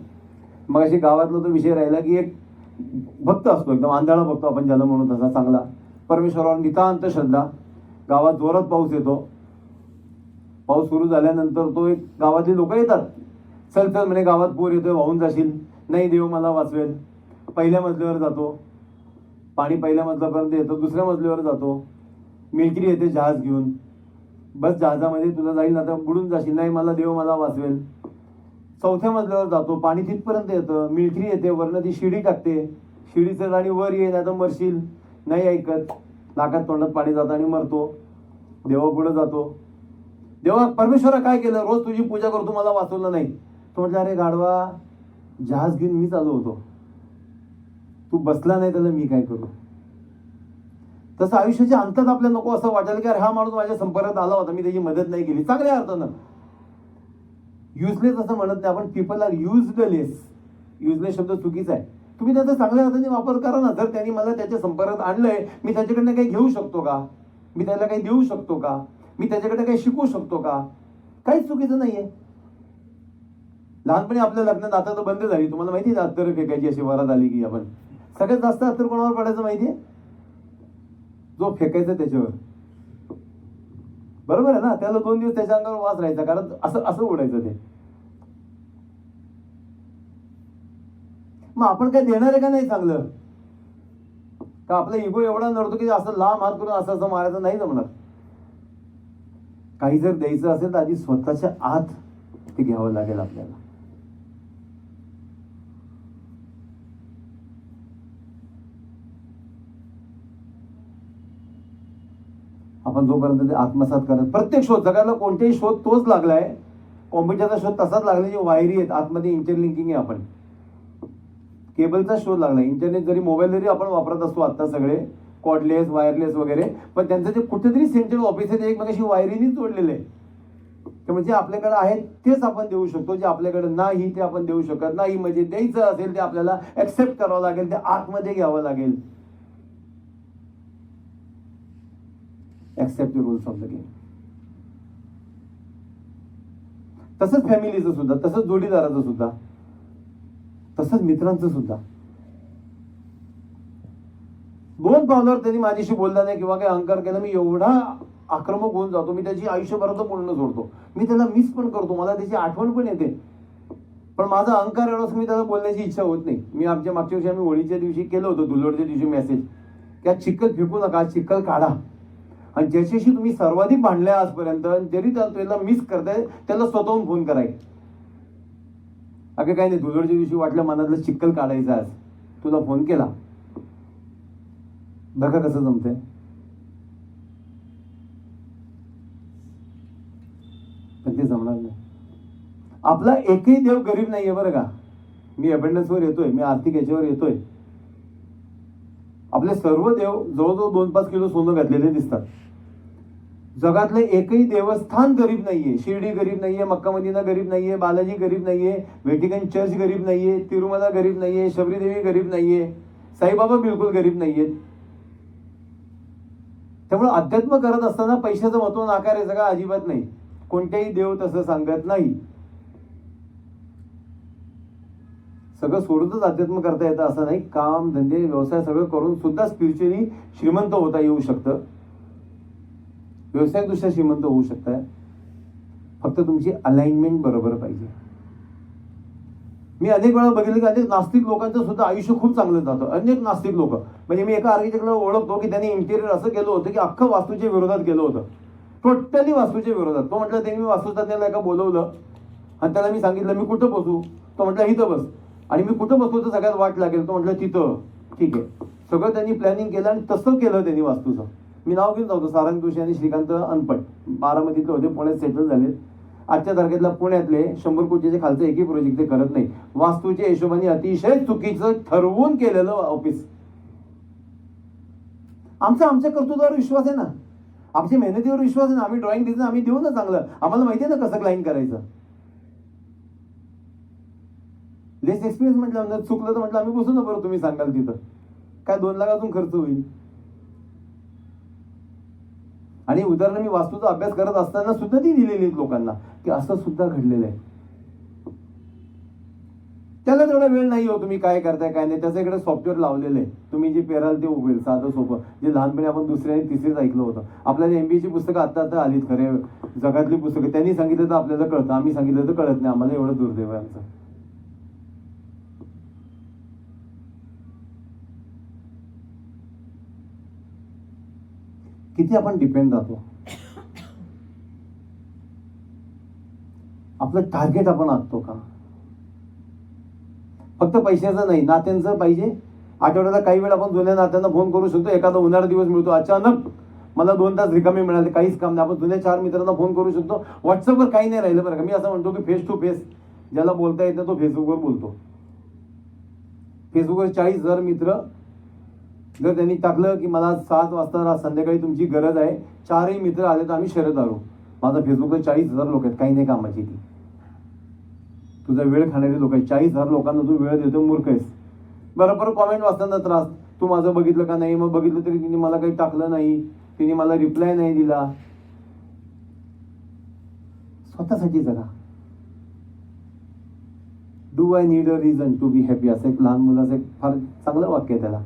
मग अशी गावातला तो विषय राहिला की एक भक्त असतो, एकदम आंधळा भक्त आपण ज्याला म्हणू तसा, चांगला परमेश्वरावर नितांत श्रद्धा. गावात जोरात पाऊस येतो. पाऊस सुरू झाल्यानंतर तो एक गावातली लोक येतात, चल चल म्हणे गावात पूर येतोय, वाहून जाशील. नाही, देव मला वाचवेल. पहिल्या मजल्यावर जातो, पाणी पहिल्या मजल्यापर्यंत येतं. दुसऱ्या मजल्यावर जातो, मिलिटरी येते जहाज घेऊन, बस जहाजामध्ये तुला जाईल, आता बुडून जाशील. नाही, मला देव मला वाचवेल. चौथ्या मजल्यावर जातो, पाणी तिथपर्यंत येतं, मिलिटरी येते, वरनं ती शिडी टाकते, शिडीचं राणी वर येईल, आता मरशील. नाही ऐकत, नाकात तोंडात पाणी जातं आणि मरतो. देवा पुढे जातो. देवा परमेश्वरा काय केलं, रोज तुझी पूजा करतो, मला वाचवलं नाही. तो म्हटलं, अरे गाढवा, जहाज घेऊन मी चालू होतो, तू बसला नाही, त्याला मी काय करू? तसं आयुष्याच्या अंतात आपल्याला नको असं वाटायला की अरे हा माणूस माझ्या संपर्कात आला होता, मी त्याची मदत नाही केली. चांगल्या अर्थानं युजलेस असं म्हणत नाही आपण, पीपल आर युजलेस. युजलेस शब्द चुकीचा आहे. तुम्ही त्याचा चांगल्या अर्थाने वापर करा ना. जर त्यांनी मला त्याच्या संपर्कात आणलंय, मी त्याच्याकडनं काही घेऊ शकतो का? मी त्याला काही देऊ शकतो का? मी त्याच्याकडे काही शिकू शकतो का? काहीच चुकीचं नाहीये. लहानपणी आपल्या लग्नात आता तर बंद झाली, तुम्हाला माहिती आहे, अत्तर फेकायची अशी वरात आली की आपण सगळ्यात जास्त अत्तर कोणावर पडायचं माहितीये? जो फेकायचा त्याच्यावर. बरोबर आहे ना? त्याला 2 दिवस त्याच्या अंगावर वास राहायचा, कारण असं असं उडायचं ते. मग आपण काय देणार आहे का नाही चांगलं? का आपला इगो एवढा नडतो की असं लांब हात करून असं असं मारायचं नाही जमणार. काही जर द्यायचं असेल तर आधी स्वतःच्या आत ते घ्यावं लागेल आपल्याला. आपण जोपर्यंत ते आत्मसात करत, प्रत्येक शोध, जगाला कोणतेही शोध तोच लागलाय, कॉम्प्युटरचा शोध तसाच लागला, जे वायरी आहेत आतमध्ये इंटरलिंकिंग आहे, आपण केबलचा शोध लागला. इंटरनेट जरी मोबाईल जरी आपण वापरत असतो आता सगळे कॉर्डलेस वायरलेस वगैरे, पण त्यांचं जे कुठेतरी सेंट्रल ऑफिस आहे ते एकमेकाशी वायरीनीच जोडलेलं आहे. त्यामुळे जे आपल्याकडे आहे तेच आपण देऊ शकतो, जे आपल्याकडे नाही ते आपण देऊ शकत नाही. म्हणजे द्यायचं असेल ते आपल्याला ऍक्सेप्ट करावं लागेल, ते आतमध्ये घ्यावं लागेल. Accept the rules of the game. तसंच फॅमिलीचं सुद्धा, तसंच जोडीदाराचं सुद्धा, तसंच मित्रांचं सुद्धा. दोन पावलावर त्यांनी माझ्याशी बोलला नाही किंवा काही अहंकार केला, मी एवढा आक्रमक होऊन जातो, मी त्याची आयुष्यभराचं पूर्ण सोडतो, मी त्याला मिस पण करतो, मला त्याची आठवण पण येते, पण माझा अहंकार एवढाच मी त्याला बोलण्याची इच्छा होत नाही. मी आमच्या मागच्या वर्षी आम्ही होळीच्या दिवशी केलं होतं, धुलोडच्या दिवशी मेसेज की आज चिखल फेकू नका, चिखल काढा, आणि ज्याच्याशी तुम्ही सर्वाधिक भांडले आजपर्यंत, जरी त्याला मिस करताय त्याला स्वतःहून फोन कराय. अगं काय नाही, धुलोडच्या दिवशी वाटलं मनातलं चिखल काढायचं, आज तुला फोन केला, बघा कसं जमतंय. पण ते जमणार नाही. आपला एकही देव गरीब नाहीये बरं का. मी अबंडन्सवर येतोय, मी आर्थिक याच्यावर येतोय. आपले सर्व देव जवळजवळ 2-5 किलो सोनं घातलेले दिसतात. जगातलं एकही देवस्थान गरीब नाहीये. शिर्डी गरीब नाहीये, मक्का मदिना गरीब नाहीये, बालाजी गरीब नाहीये, व्हॅटिकन चर्च गरीब नाहीये, तिरुमला गरीब नाहीये, शबरीदेवी गरीब नाहीये, साईबाबा बिलकुल गरीब नाहीयेत. त्यामुळे अध्यात्म करत असताना पैशाचं महत्व नाकारायचं का? अजिबात नाही. कोणतेही देव तसं सांगत नाही. सगळं सोडूनच अध्यात्म करता येतं असं नाही. काम धंदे व्यवसाय सगळं करून सुद्धा स्पिरिच्युअली श्रीमंत होता येऊ शकतं, व्यवसायदृष्ट्या श्रीमंत होऊ शकताय. फक्त तुमची अलाइनमेंट बरोबर पाहिजे. मी अनेक वेळा बघितलं की अनेक नास्तिक लोकांचं सुद्धा आयुष्य खूप चांगलं जातं. अनेक नास्तिक लोक, म्हणजे मी एका आर्किटेक्टला ओळखतो की त्यांनी इंटेरियर असं केलं होतं की अख्खं वास्तूच्या विरोधात केलं होतं, टोटली वास्तूच्या विरोधात. तो म्हटलं, त्यांनी मी वास्तुतज्ञाला एका बोलवलं आणि त्याला मी सांगितलं मी कुठं बसू, तो म्हटलं इथं बस, आणि मी कुठं बसलो तर सगळ्यात वाट लागेल, तो म्हटलं तिथं. ठीक आहे, सगळं त्यांनी प्लॅनिंग केलं आणि तसं केलं त्यांनी वास्तूचं. मी नाव घेऊन जातो, सारंग जोशी आणि श्रीकांत अनपट, बारामतीतले होते, पुण्यात सेटल झाले. आजच्या तारखेतला पुण्यातले 100 कोटीचे खालचं एकही प्रोजेक्ट ते करत नाही. वास्तूच्या हिशोबाने अतिशय चुकीचं ठरवून केलेलं ऑफिस. आमच्या कर्तृत्वावर विश्वास आहे ना, आमच्या मेहनतीवर विश्वास आहे ना. आम्ही ड्रॉइंग डिझाईन आम्ही देऊ ना चांगलं, आम्हाला माहिती आहे ना कसं क्लाइंट करायचं. लेस एक्सपिरियन्स म्हटलं, चुकलं तर म्हटलं आम्ही बसू ना, बरं तुम्ही सांगाल तिथं काय 2 लाख अजून खर्च होईल. आणि उदाहरण मी वास्तूचा अभ्यास करत असताना सुद्धा ती दिलेली आहेत लोकांना की असं सुद्धा घडलेलं आहे. त्याला तेवढा वेळ नाही हो, तुम्ही काय करताय काय नाही, त्याचं इकडे सॉफ्टवेअर लावलेलं आहे, तुम्ही जे पेराल ते उगवेल, साधं सोपं. जे लहानपणी आपण दुसऱ्या आणि तिसरीच ऐकलं होतं. आपल्याला MBA ची पुस्तकं आता आलीत, खरे जगातली पुस्तकं. त्यांनी सांगितलं तर आपल्याला कळतं, आम्ही सांगितलं तर कळत नाही. आम्हाला एवढं दुर्दैव आहे आमचं. किती आपण डिपेंड राहतो. आपलं टार्गेट आपण आखतो का? फक्त पैशाचं नाही, नात्यांचं पाहिजे. आठवड्याला काही वेळ आपण जुन्या नात्यांना फोन करू शकतो. एखादा उन्हाळा दिवस मिळतो, अचानक मला 2 तास रिकामे मिळाले, काहीच काम नाही, आपण जुन्या 4 मित्रांना फोन करू शकतो. व्हॉट्सअपवर काही नाही राहिलं बरं का. मी असं म्हणतो की फेस टू फेस ज्याला बोलता येत नाही तो फेसबुकवर बोलतो. फेसबुकवर 40,000 मित्र जर त्यांनी टाकलं की मला 7 वाजता संध्याकाळी तुमची गरज आहे, 4ही मित्र आले तर आम्ही शर्यत आलो. माझा फेसबुकवर 40,000 लोक आहेत, काही नाही कामाची. ती तुझा वेळ खाणारी लोक आहेत. 40,000 लोकांना तू वेळ देतो, मूर्ख आहेस. बरोबर कॉमेंट वाचताना त्रास, तू माझं बघितलं का नाही, मग बघितलं तरी तिने मला काही टाकलं नाही, तिने मला रिप्लाय नाही दिला. स्वतःसाठी जगा. Do I need a reason to be happy, असं एक लहान मुलाचं एक फार चांगलं वाक्य आहे त्याला.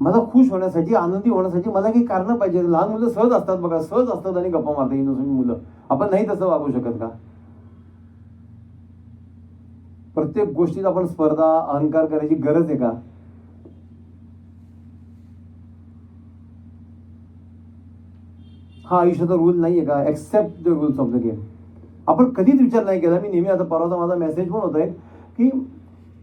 मला खुश होण्यासाठी, आनंदी होण्यासाठी मला काही कारण पाहिजे. लहान मुलं सहज असतात बघा, सहज असतात आणि गप्पा मारतात, इनोसंट मुलं. आपण नाही तसं वागू शकत का? प्रत्येक गोष्टीत आपण स्पर्धा अहंकार करायची गरज आहे का? हा आयुष्याचा रूल नाहीये का? Accept the rules of the game. आपण कधीच विचार नाही केला. मी नेहमी, आता परवाचा माझा मेसेज पण होत आहे की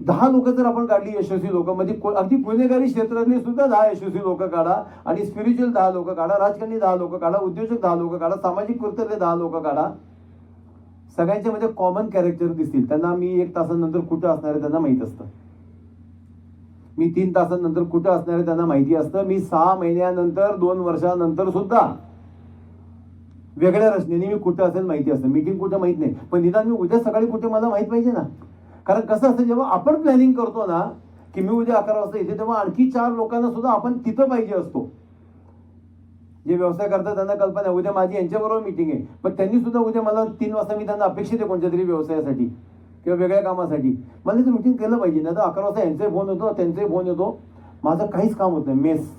10 लोक जर आपण काढली यशस्वी लोक, म्हणजे अगदी गुन्हेगारी क्षेत्रातली सुद्धा 10 यशस्वी लोक काढा, आणि स्पिरिच्युअल 10 लोक काढा, राजकारणी 10 लोक काढा, उद्योजक 10 लोक काढा, सामाजिक कृत्यातले 10 लोक काढा, सगळ्यांच्या मध्ये कॉमन कॅरेक्टर दिसतील. त्यांना मी 1 तासानंतर कुठं असणार आहे त्यांना माहित असतं, मी 3 तासानंतर कुठं असणार आहे त्यांना माहिती असतं, मी 6 महिन्यानंतर 2 वर्षानंतर सुद्धा वेगळ्या रचनेने मी कुठं असेल माहिती असतं. मीटिंग कुठं माहित नाही, पण निदान मी उद्या सकाळी कुठे मला माहित पाहिजे ना. कारण कसं असतं, जेव्हा आपण प्लॅनिंग करतो ना की मी उद्या 11 वाजता येते, तेव्हा आणखी 4 लोकांना सुद्धा आपण तिथं पाहिजे असतो. जे व्यवसाय करतात त्यांना कल्पना आहे उद्या माझी यांच्याबरोबर मीटिंग आहे, पण त्यांनी सुद्धा उद्या मला 3 वाजता मी त्यांना अपेक्षित आहे कोणत्या तरी व्यवसायासाठी किंवा वेगळ्या कामासाठी. मला ते रुटीन केलं पाहिजे. नाही तर 11 वाजता यांचाही फोन येतो, त्यांचाही फोन येतो, माझं काहीच काम होत नाही, मेस.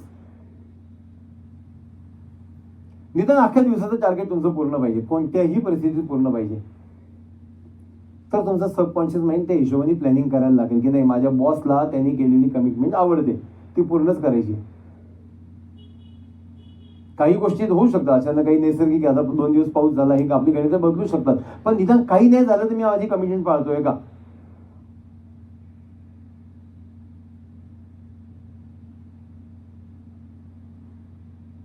निदान अख्ख्या दिवसाचं टार्गेट तुमचं पूर्ण पाहिजे, कोणत्याही परिस्थितीत पूर्ण पाहिजे. तर तुमचं सबकॉन्शियस माइंड त्या हिशोबाने प्लॅनिंग करायला लागेल की नाही, माझ्या बॉसला त्यांनी केलेली कमिटमेंट आवडते, ती पूर्णच करायची. काही गोष्टी होऊ शकतात अचानक, काही नैसर्गिक, आता 2 दिवस पाऊस झाला, हे आपली गणितं बदलू शकतात, पण निदान काही नाही झालं तर मी माझी कमिटमेंट पाळतोय का.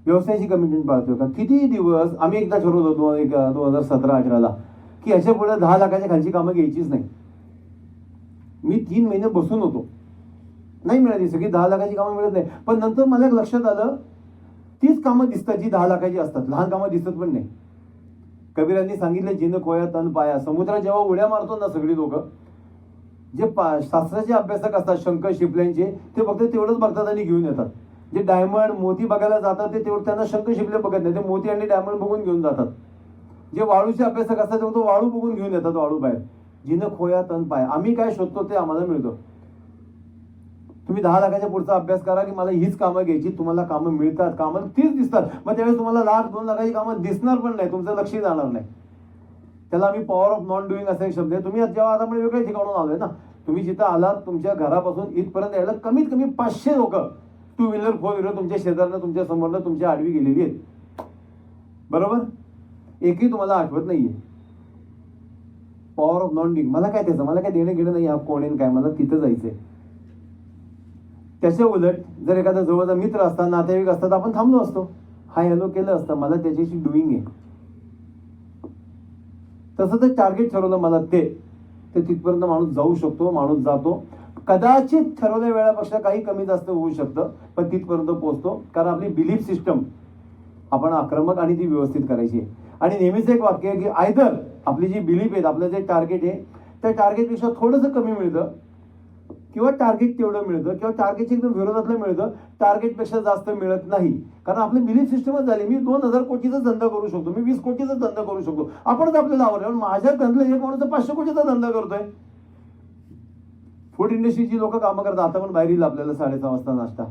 व्यवसायाची कमिटमेंट पाळतोय का. किती दिवस आम्ही एकदा ठरवलं होतो 2017-18ला की याच्या पुढे 10 लाखाच्या खालची कामं घ्यायचीच नाही. मी 3 महिने बसून होतो, नाही मिळाली सगळी 10 लाखाची कामं मिळत नाही. पण नंतर मला एक लक्षात आलं, तीच कामं दिसतात जी 10 लाखाची असतात, लहान कामं दिसत पण नाही. कबीरांनी सांगितलं, जिन खोया तन पाया. समुद्रात जेव्हा उड्या मारतो ना सगळी लोक, जे शास्त्राचे अभ्यासक असतात शंख शिपल्यांचे, ते फक्त तेवढंच बघतात आणि घेऊन येतात. जे डायमंड मोती बघायला जातात ते तेवढं त्यांना शंख शिपले बघत नाही, ते मोती आणि डायमंड बघून घेऊन जातात. जे वाळूचे अभ्यासक असतात तेव्हा तो वाळू बघून घेऊन येतात, वाळू बाहेर. जिन खोया तन पाय. आम्ही काय शोधतो ते आम्हाला मिळतं. तुम्ही 10 लाखाच्या पुढचा अभ्यास करा की मला हीच कामं घ्यायची, तुम्हाला कामं मिळतात, कामं तीच दिसतात. मग त्यावेळेस तुम्हाला 1,00,000-2 लाखाची कामं दिसणार पण नाही, तुमचं लक्ष जाणार नाही. त्याला आम्ही पॉवर ऑफ नॉन डुईंग असा एक शब्द आहे. तुम्ही जेव्हा आता आपण वेगळ्या ठिकाणून आलोय ना, तुम्ही जिथं आलात तुमच्या घरापासून इथपर्यंत यायला कमीत कमी 500 लोक 2 व्हीलर 4 व्हीलर तुमच्या शेजारनं, तुमच्या समोरनं, तुमच्या आडवी गेलेली आहेत, बरोबर. एकही तुम्हाला आठवत नाहीये. Power of non doing. मला काय त्याचं, मला काय देणं घेणं नाही, हा कोण आहे काय, मला तिथं जायचंय. त्याच्या उलट जर एखादा जवळचा मित्र असतात, नातेवाईक असतात, आपण थांबलो असतो, हाय हॅलो केलं असतं, मला त्याच्याशी डुईंग आहे. तसं तर टार्गेट ठरवलं मला ते तिथपर्यंत माणूस जाऊ शकतो, माणूस जातो. कदाचित ठरवल्या वेळापेक्षा काही कमी जास्त होऊ शकतं, पण तिथपर्यंत पोहोचतो. कारण आपली बिलीफ सिस्टम आपण आक्रमक आणि ती व्यवस्थित करायची आहे. आणि नेहमीच एक वाक्य आहे की आयदर आपली जी बिलीफ आहे, आपलं जे टार्गेट आहे, त्या टार्गेटपेक्षा थोडंसं कमी मिळतं, किंवा टार्गेट तेवढं मिळतं, किंवा टार्गेटच्या एकदम विरोधातलं मिळतं, टार्गेटपेक्षा जास्त मिळत नाही. कारण आपली बिलीफ सिस्टमच झाली, मी 2,000 कोटीचा धंदा करू शकतो, मी 20 कोटीचा धंदा करू शकतो. आपणच आपल्याला आवडलं, माझ्या धंद्याला एक माणूस 500 कोटीचा धंदा करतोय. फूड इंडस्ट्रीची लोक कामं करतात. आता पण बाहेर येईल आपल्याला 6:30 वाजता नाश्ता.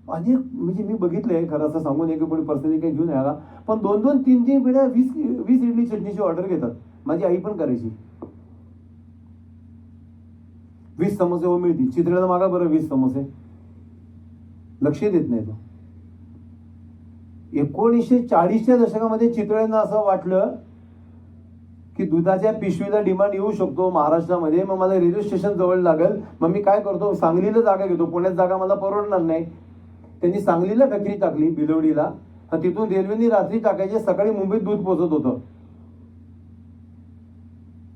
अनेक म्हणजे मी बघितलंय, खरं असं सांगून एक कोणी पर्सनली काही घेऊन यायला, पण 2-2, 3-3 पिढ्या 20 इडली चटणीची ऑर्डर घेतात. माझी आई पण करायची. 20 समोसे हो मिळतील, चित्र्याला मागा बरं 20 समोसे. लक्ष देत नाही तो. 1940च्या दशकामध्ये चितळ्यांना असं वाटलं की दुधाच्या पिशवीला डिमांड येऊ शकतो महाराष्ट्रामध्ये, मग मला रेल्वे स्टेशन जवळ लागेल, मग मी काय करतो, सांगलीला जागा घेतो, पुण्यात जागा मला परवडणार नाही. त्यांनी सांगलीला फॅक्टरी टाकली, बिलवडीला. तिथून रेल्वेने रात्री टाकायचे, सकाळी मुंबईत दूध पोहोचत होतं.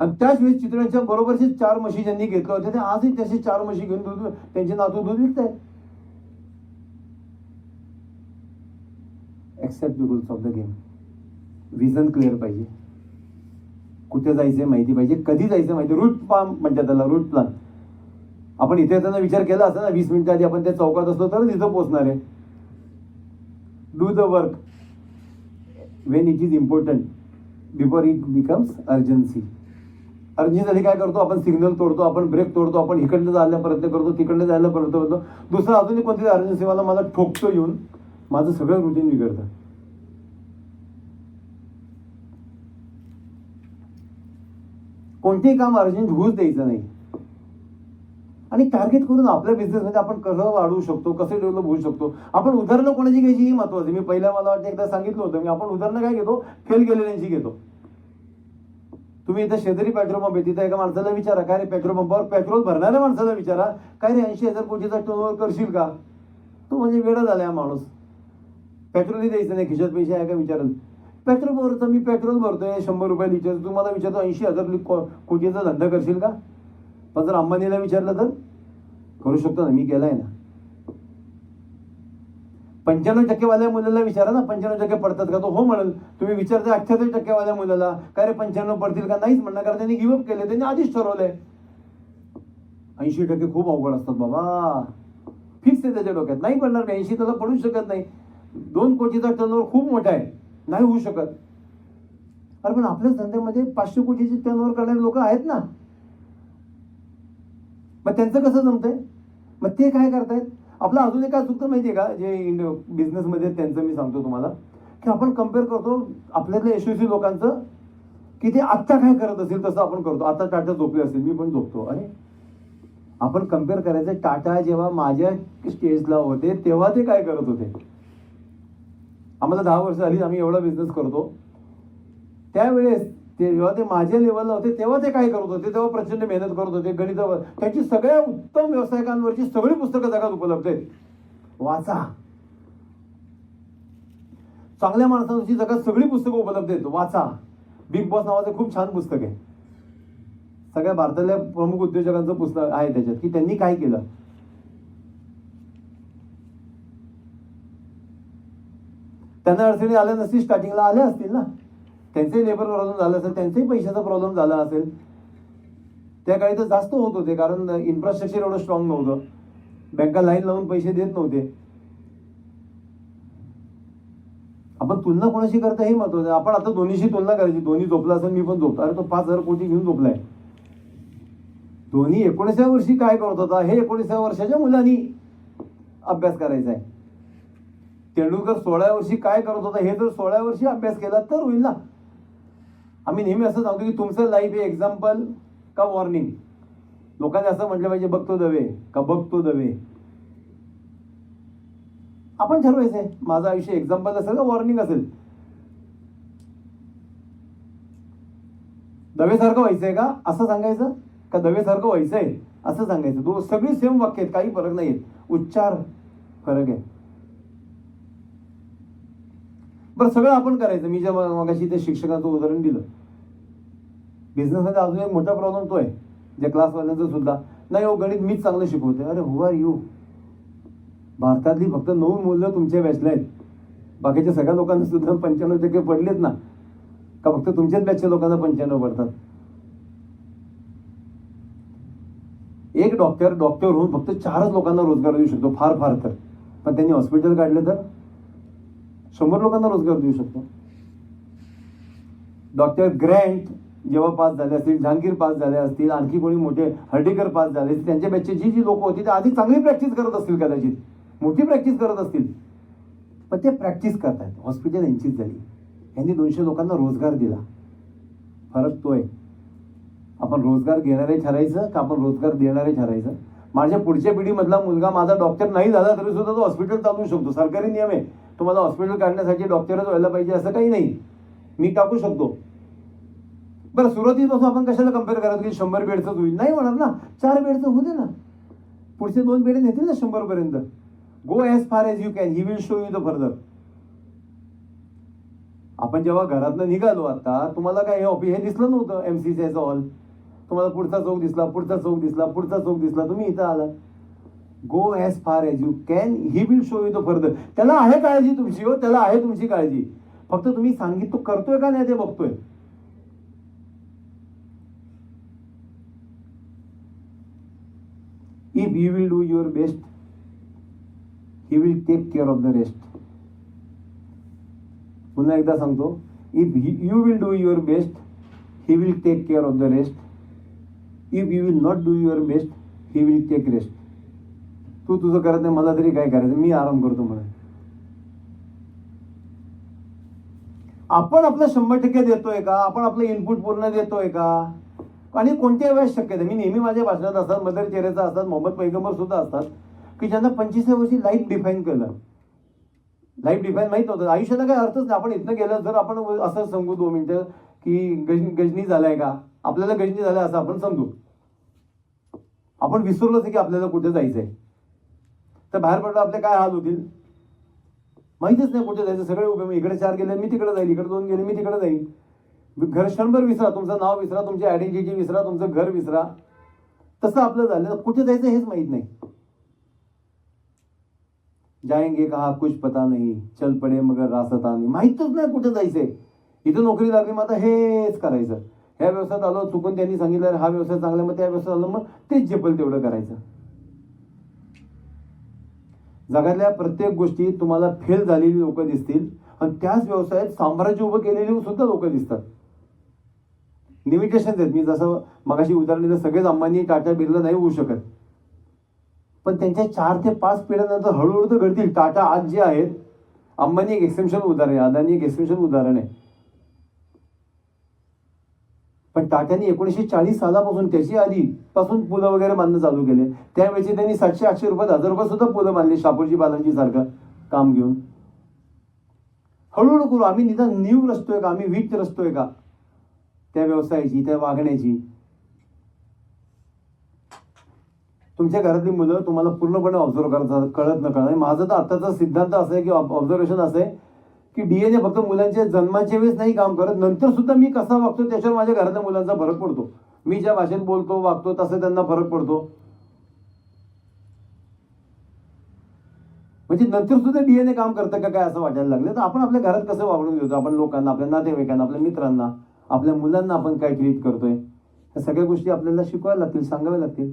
आणि त्याच वेळेस चितळ्यांच्या बरोबरचे 4 म्हशी ज्यांनी घेतलं होतं ते आजही त्याचे 4 म्हशी घेऊन दूध, त्यांचे नातू दूध विकतायत. Accept the rules of the game. Vision clear पाहिजे, कुठे जायचं माहिती पाहिजे, कधी जायचं माहिती. रूट प्लॅन म्हणतात त्याला, रूट प्लॅन. आपण इथे येताना विचार केला असता ना, 20 मिनिटं आधी आपण त्या चौकात असतो तर तिथं पोहोचणार आहे. Do the work Wien it is important before it becomes urgency. Urgency झाली काय करतो आपण, सिग्नल तोडतो, आपण ब्रेक तोडतो, आपण इकडनं जायला प्रयत्न करतो, तिकडनं जायला प्रयत्न करतो. दुसरा अजूनही कोणतरी अर्जन्सीवाला मला ठोकतो येऊन, माझं सगळं रुटीन बिघडतं. कोणतेही काम अर्जंट होऊच द्यायचं नाही. आणि टार्गेट करून आपल्या बिझनेसमध्ये आपण कसं वाढवू शकतो, कसं डेव्हलप होऊ शकतो. आपण उदाहरणं कोणाची घ्यायची ही महत्वाची. मी पहिल्या मला वाटतं एकदा सांगितलं होतं, मी आपण उदाहरणं काय घेतो, फेल गेलेल्यांची घेतो. तुम्ही इथं शेजारी पेट्रोल पंप आहे, तिथं एका माणसाला विचारा, काय रे पेट्रोल पंपावर पेट्रोल भरणाऱ्या माणसाला विचारा, काय रे 80,000 कोटीचा टर्नओव्हर करशील का? तो म्हणजे वेडा झाला हा माणूस. पेट्रोलही द्यायचं नाही, खिशात पैसे आहे का विचारल. पेट्रोल भरतो, मी पेट्रोल भरतोय 100 रुपये लिटर, तुम्हाला विचारतो 80,000 कोटीचा धंदा करशील का? पण जर अंबानीला विचारलं तर करू शकतो ना, मी केलाय ना. 95% वाल्या मुलाला विचारा ना, 95% पडतात का? तो हो म्हणेल. तुम्ही विचारता 78% वाल्या मुलाला, काय रे 95 पडतील का? नाहीच म्हणणार, कारण त्यांनी गिव्हअप केले, त्यांनी आधीच ठरवलंय. 80% खूप अवघड असतात बाबा, फिक्स आहे त्याच्या डोक्यात, नाही पडणार. 80 त्याला पडूच शकत नाही. 2 कोटीचा टर्नओव्हर खूप मोठा आहे, नाही होऊ शकत. अरे पण आपल्याच धंद्यामध्ये 500 कोटीचे टर्नओव्हर करणारे लोक आहेत ना, मग त्यांचं कसं जमतंय? मग ते काय करतायत? आपलं अजून एक काय चुकतं माहितीये का, जे बिझनेसमध्ये त्यांचं मी सांगतो तुम्हाला, की आपण कम्पेअर करतो आपल्यातल्या यशस्वी लोकांचं, की ते आत्ता काय करत असेल तसं आपण करतो. आता टाटा झोपले असेल, मी पण झोपतो. अरे आपण कम्पेअर करायचं, टाटा जेव्हा माझ्या स्टेजला होते तेव्हा ते काय करत होते. आम्हाला 10 वर्ष झाली, आम्ही एवढा बिझनेस करतो. त्यावेळेस जेव्हा ते माझ्या लेवलला होते तेव्हा ते काय करत होते, तेव्हा प्रचंड मेहनत करत होते गणितावर. त्यांची सगळ्या उत्तम व्यावसायिकांवरची सगळी पुस्तकं जगात उपलब्ध आहेत, वाचा. चांगल्या माणसांची जगात सगळी पुस्तकं उपलब्ध आहेत, वाचा. बिग बॉस नावाचं खूप छान पुस्तक आहे, सगळ्या भारतातल्या प्रमुख उद्योजकांचं पुस्तक आहे त्याच्यात, की त्यांनी काय केलं. त्यांना अडचणी आल्या नसतील, स्टार्टिंगला आल्या असतील ना, त्यांचेही लेबर प्रॉब्लेम झाला असेल, त्यांचाही पैशाचा प्रॉब्लेम झाला असेल. त्या काळी तर जास्त होत होते, कारण इन्फ्रास्ट्रक्चर एवढं स्ट्रॉंग नव्हतं, बँका लाईन लावून पैसे देत नव्हते. आपण तुलना कोणाशी करता हे महत्वाचं आहे. आपण आता दोन्हीशी तुलना करायची, दोन्ही झोपला असेल, मी पण झोपतो. अरे तो 5,000 कोटी घेऊन झोपलाय. दोन्ही 19व्या वर्षी काय करत होता हे 19व्या वर्षाच्या मुलांनी अभ्यास करायचा आहे. तेंडुलकर 16व्या वर्षी काय करत होता हे जर 16व्या वर्षी अभ्यास केला तर होईल ना. आम्ही नेहमी असं सांगतो की तुमचं लाईफ हे एक्झाम्पल का वॉर्निंग. लोकांनी असं म्हटलं पाहिजे, बघतो दवे का बघतो दवे. आपण ठरवायचंय माझं आयुष्य एक्झाम्पल असेल का वॉर्निंग असेल. दवेसारखं व्हायचंय का असं सांगायचं, का दवेसारखं व्हायचंय असं सांगायचं. सगळी सेम वाक्य आहेत, काही फरक नाहीये, उच्चार फरक आहे. बरं सगळं आपण करायचं. मी जेव्हा मगाशी ते शिक्षकाचं उदाहरण दिलं, बिझनेसमध्ये अजून एक मोठा प्रॉब्लेम तो आहे, ज्या क्लासवाल्यांचं सुद्धा, नाही हो गणित मीच चांगलं शिकवते. अरे हु आर यू. भारतातली फक्त 9 मुलं तुमच्या बॅचला आहेत, बाकीच्या सगळ्या लोकांना सुद्धा 95% पडलेत ना, का फक्त तुमच्याच बॅचच्या लोकांना 95 पडतात. एक डॉक्टर होऊन फक्त 4च लोकांना रोजगार देऊ शकतो, फार फार तर. पण त्यांनी हॉस्पिटल काढलं तर 100 लोकांना रोजगार देऊ शकतो. डॉक्टर ग्रँट जेव्हा पास झाले असतील, जहांगीर पास झाले असतील, आणखी कोणी मोठे हर्डीकर पास झाले असतील, त्यांच्या बॅचची जी लोक होती ते आधी चांगली प्रॅक्टिस करत असतील, कदाचित मोठी प्रॅक्टिस करत असतील, पण ते प्रॅक्टिस करतात. हॉस्पिटल यांचीच झाली, यांनी 200 लोकांना रोजगार दिला. फरक तो आहे. आपण रोजगार घेणारे ठरायचं का आपण रोजगार देणारे ठरायचं. माझ्या पुढच्या पिढीमधला मुलगा माझा डॉक्टर नाही झाला तरी सुद्धा तो हॉस्पिटल चालवू शकतो. सरकारी नियम आहे, तुम्हाला हॉस्पिटल काढण्यासाठी डॉक्टरच व्हायला पाहिजे असं काही नाही, मी टाकू शकतो. बरं सुरुवातीपासून आपण कशाला कम्पेअर करायचं की 100 बेडचंच होईल, नाही होणार ना. 4 बेडचं होऊ दे ना, पुढचे 2 बेड नेतील ना 100 पर्यंत. Go as far as you can, he will show you the further. आपण जेव्हा घरातनं निघालो आता, तुम्हाला काय हे दिसलं नव्हतं MCCचा हॉल. तुम्हाला पुढचा चौक दिसला, पुढचा चौक दिसला, पुढचा चौक दिसला, तुम्ही इथं आला. Go as far as you can, he will show you the further. त्याला आहे काळजी तुमची, हो त्याला आहे तुमची काळजी. फक्त तुम्ही सांगितलं तो करतोय का नाही ते बघतोय. If you will do your best, he will take care of the rest. पुन्हा एकदा सांगतो, if you will do your best, he will take care of the rest. If you will not do your best, he will take rest. तू तुझं करत नाही, मला तरी काय करायचं, मी आराम करतो म्हणून. आपण आपलं 100% देतोय का, आपण आपलं इनपुट पूर्ण देतोय का, आणि कोणत्या वेळेस शक्य आहे. मी नेहमी माझ्या भाषणात असतात, मदर तेरेसा असतात, मोहम्मद पैगंबर सुद्धा असतात, की ज्यांना 25व्या वर्षी लाईफ डिफाईन केलं. लाईफ डिफाईन माहित नव्हतं, आयुष्याला काय अर्थच नाही. आपण इथनं गेलं जर आपण असं सांगू 2 मिनिटं की गजनी झालाय का, आपल्याला गजनी झालाय असं आपण समजू. आपण विसरलोच की आपल्याला कुठे जायचंय. तर बाहेर पडलं आपले काय हाल होतील माहितीच नाही कुठे जायचं. सगळे उभे, मी इकडे 4 गेले मी तिकडे जाईल, इकडे 2 गेले मी तिकडे जाईल. घर क्षणभर विसरा, तुमचं नाव विसरा, तुमची आयडेंटिटी विसरा, तुमचं घर विसरा. तसं आपलं झालं, कुठे जायचं हेच माहित नाही. जाएंगे कहा कुछ पता नहीं, चल पडे मगर रास्ता नाही, माहितच नाही कुठे जायचंय. इथं नोकरी लागली मग आता हेच करायचं. ह्या व्यवसायात आलो, चुकून त्यांनी सांगितलं हा व्यवसाय चांगला, मग त्या व्यवसायात आलो, मग तेच झेपल तेवढं करायचं. जगातल्या प्रत्येक गोष्टी तुम्हाला फेल झालेली लोक दिसतील आणि त्याच व्यवसायात साम्राज्य उभं केलेली सुद्धा लोक दिसतात. लिमिटेशन आहेत. मी जसं मगाशी उदाहरण दिलं, सगळेच अंबानी टाटा बिर्ला नाही होऊ शकत, पण त्यांच्या 4 ते 5 पिढ्यानंतर हळूहळू तर घडतील. टाटा आज जे आहेत, अंबानी एक एक्सेप्शनल उदाहरण आहे, अदानी एक एक्सेप्शनल उदाहरण आहे. पण टाटानी 1940 सालापासून, त्याची आधीपासून पुलं वगैरे बांधणं चालू केले. त्यावेळी त्यांनी 700-800 रुपयात 1000 रुपये सुद्धा पुलं बांधली, शापूरजी बालांजी सारखं काम घेऊन. हळूहळू करू. आम्ही निदान नीव रचतोय का, आम्ही वीट रचतोय का त्या व्यवसायाची, त्या वागण्याची. तुमच्या घरातली मुलं तुम्हाला पूर्णपणे ऑब्झर्व करतात, कळत न कळत. माझं तर आत्ताचा सिद्धांत असं आहे की ऑब्झर्वेशन असं आहे की डीएनए फक्त मुलांच्या जन्माच्या वेळेस नाही काम करत, नंतर सुद्धा मी कसा वागतो त्याच्यावर माझ्या घरातल्या मुलांचा फरक पडतो. मी ज्या भाषेत बोलतो वागतो तसं त्यांना फरक पडतो. म्हणजे नंतर सुद्धा डीएनए काम करतं का काय असं वाटायला लागलं. तर आपण आपल्या घरात कसं वागणूक देतो, आपण लोकांना, आपल्या नातेवाईकांना, आपल्या मित्रांना, आपल्या मुलांना आपण काय ट्रीट करतोय, या सगळ्या गोष्टी आपल्याला शिकवायला लागतील, सांगाव्या लागतील.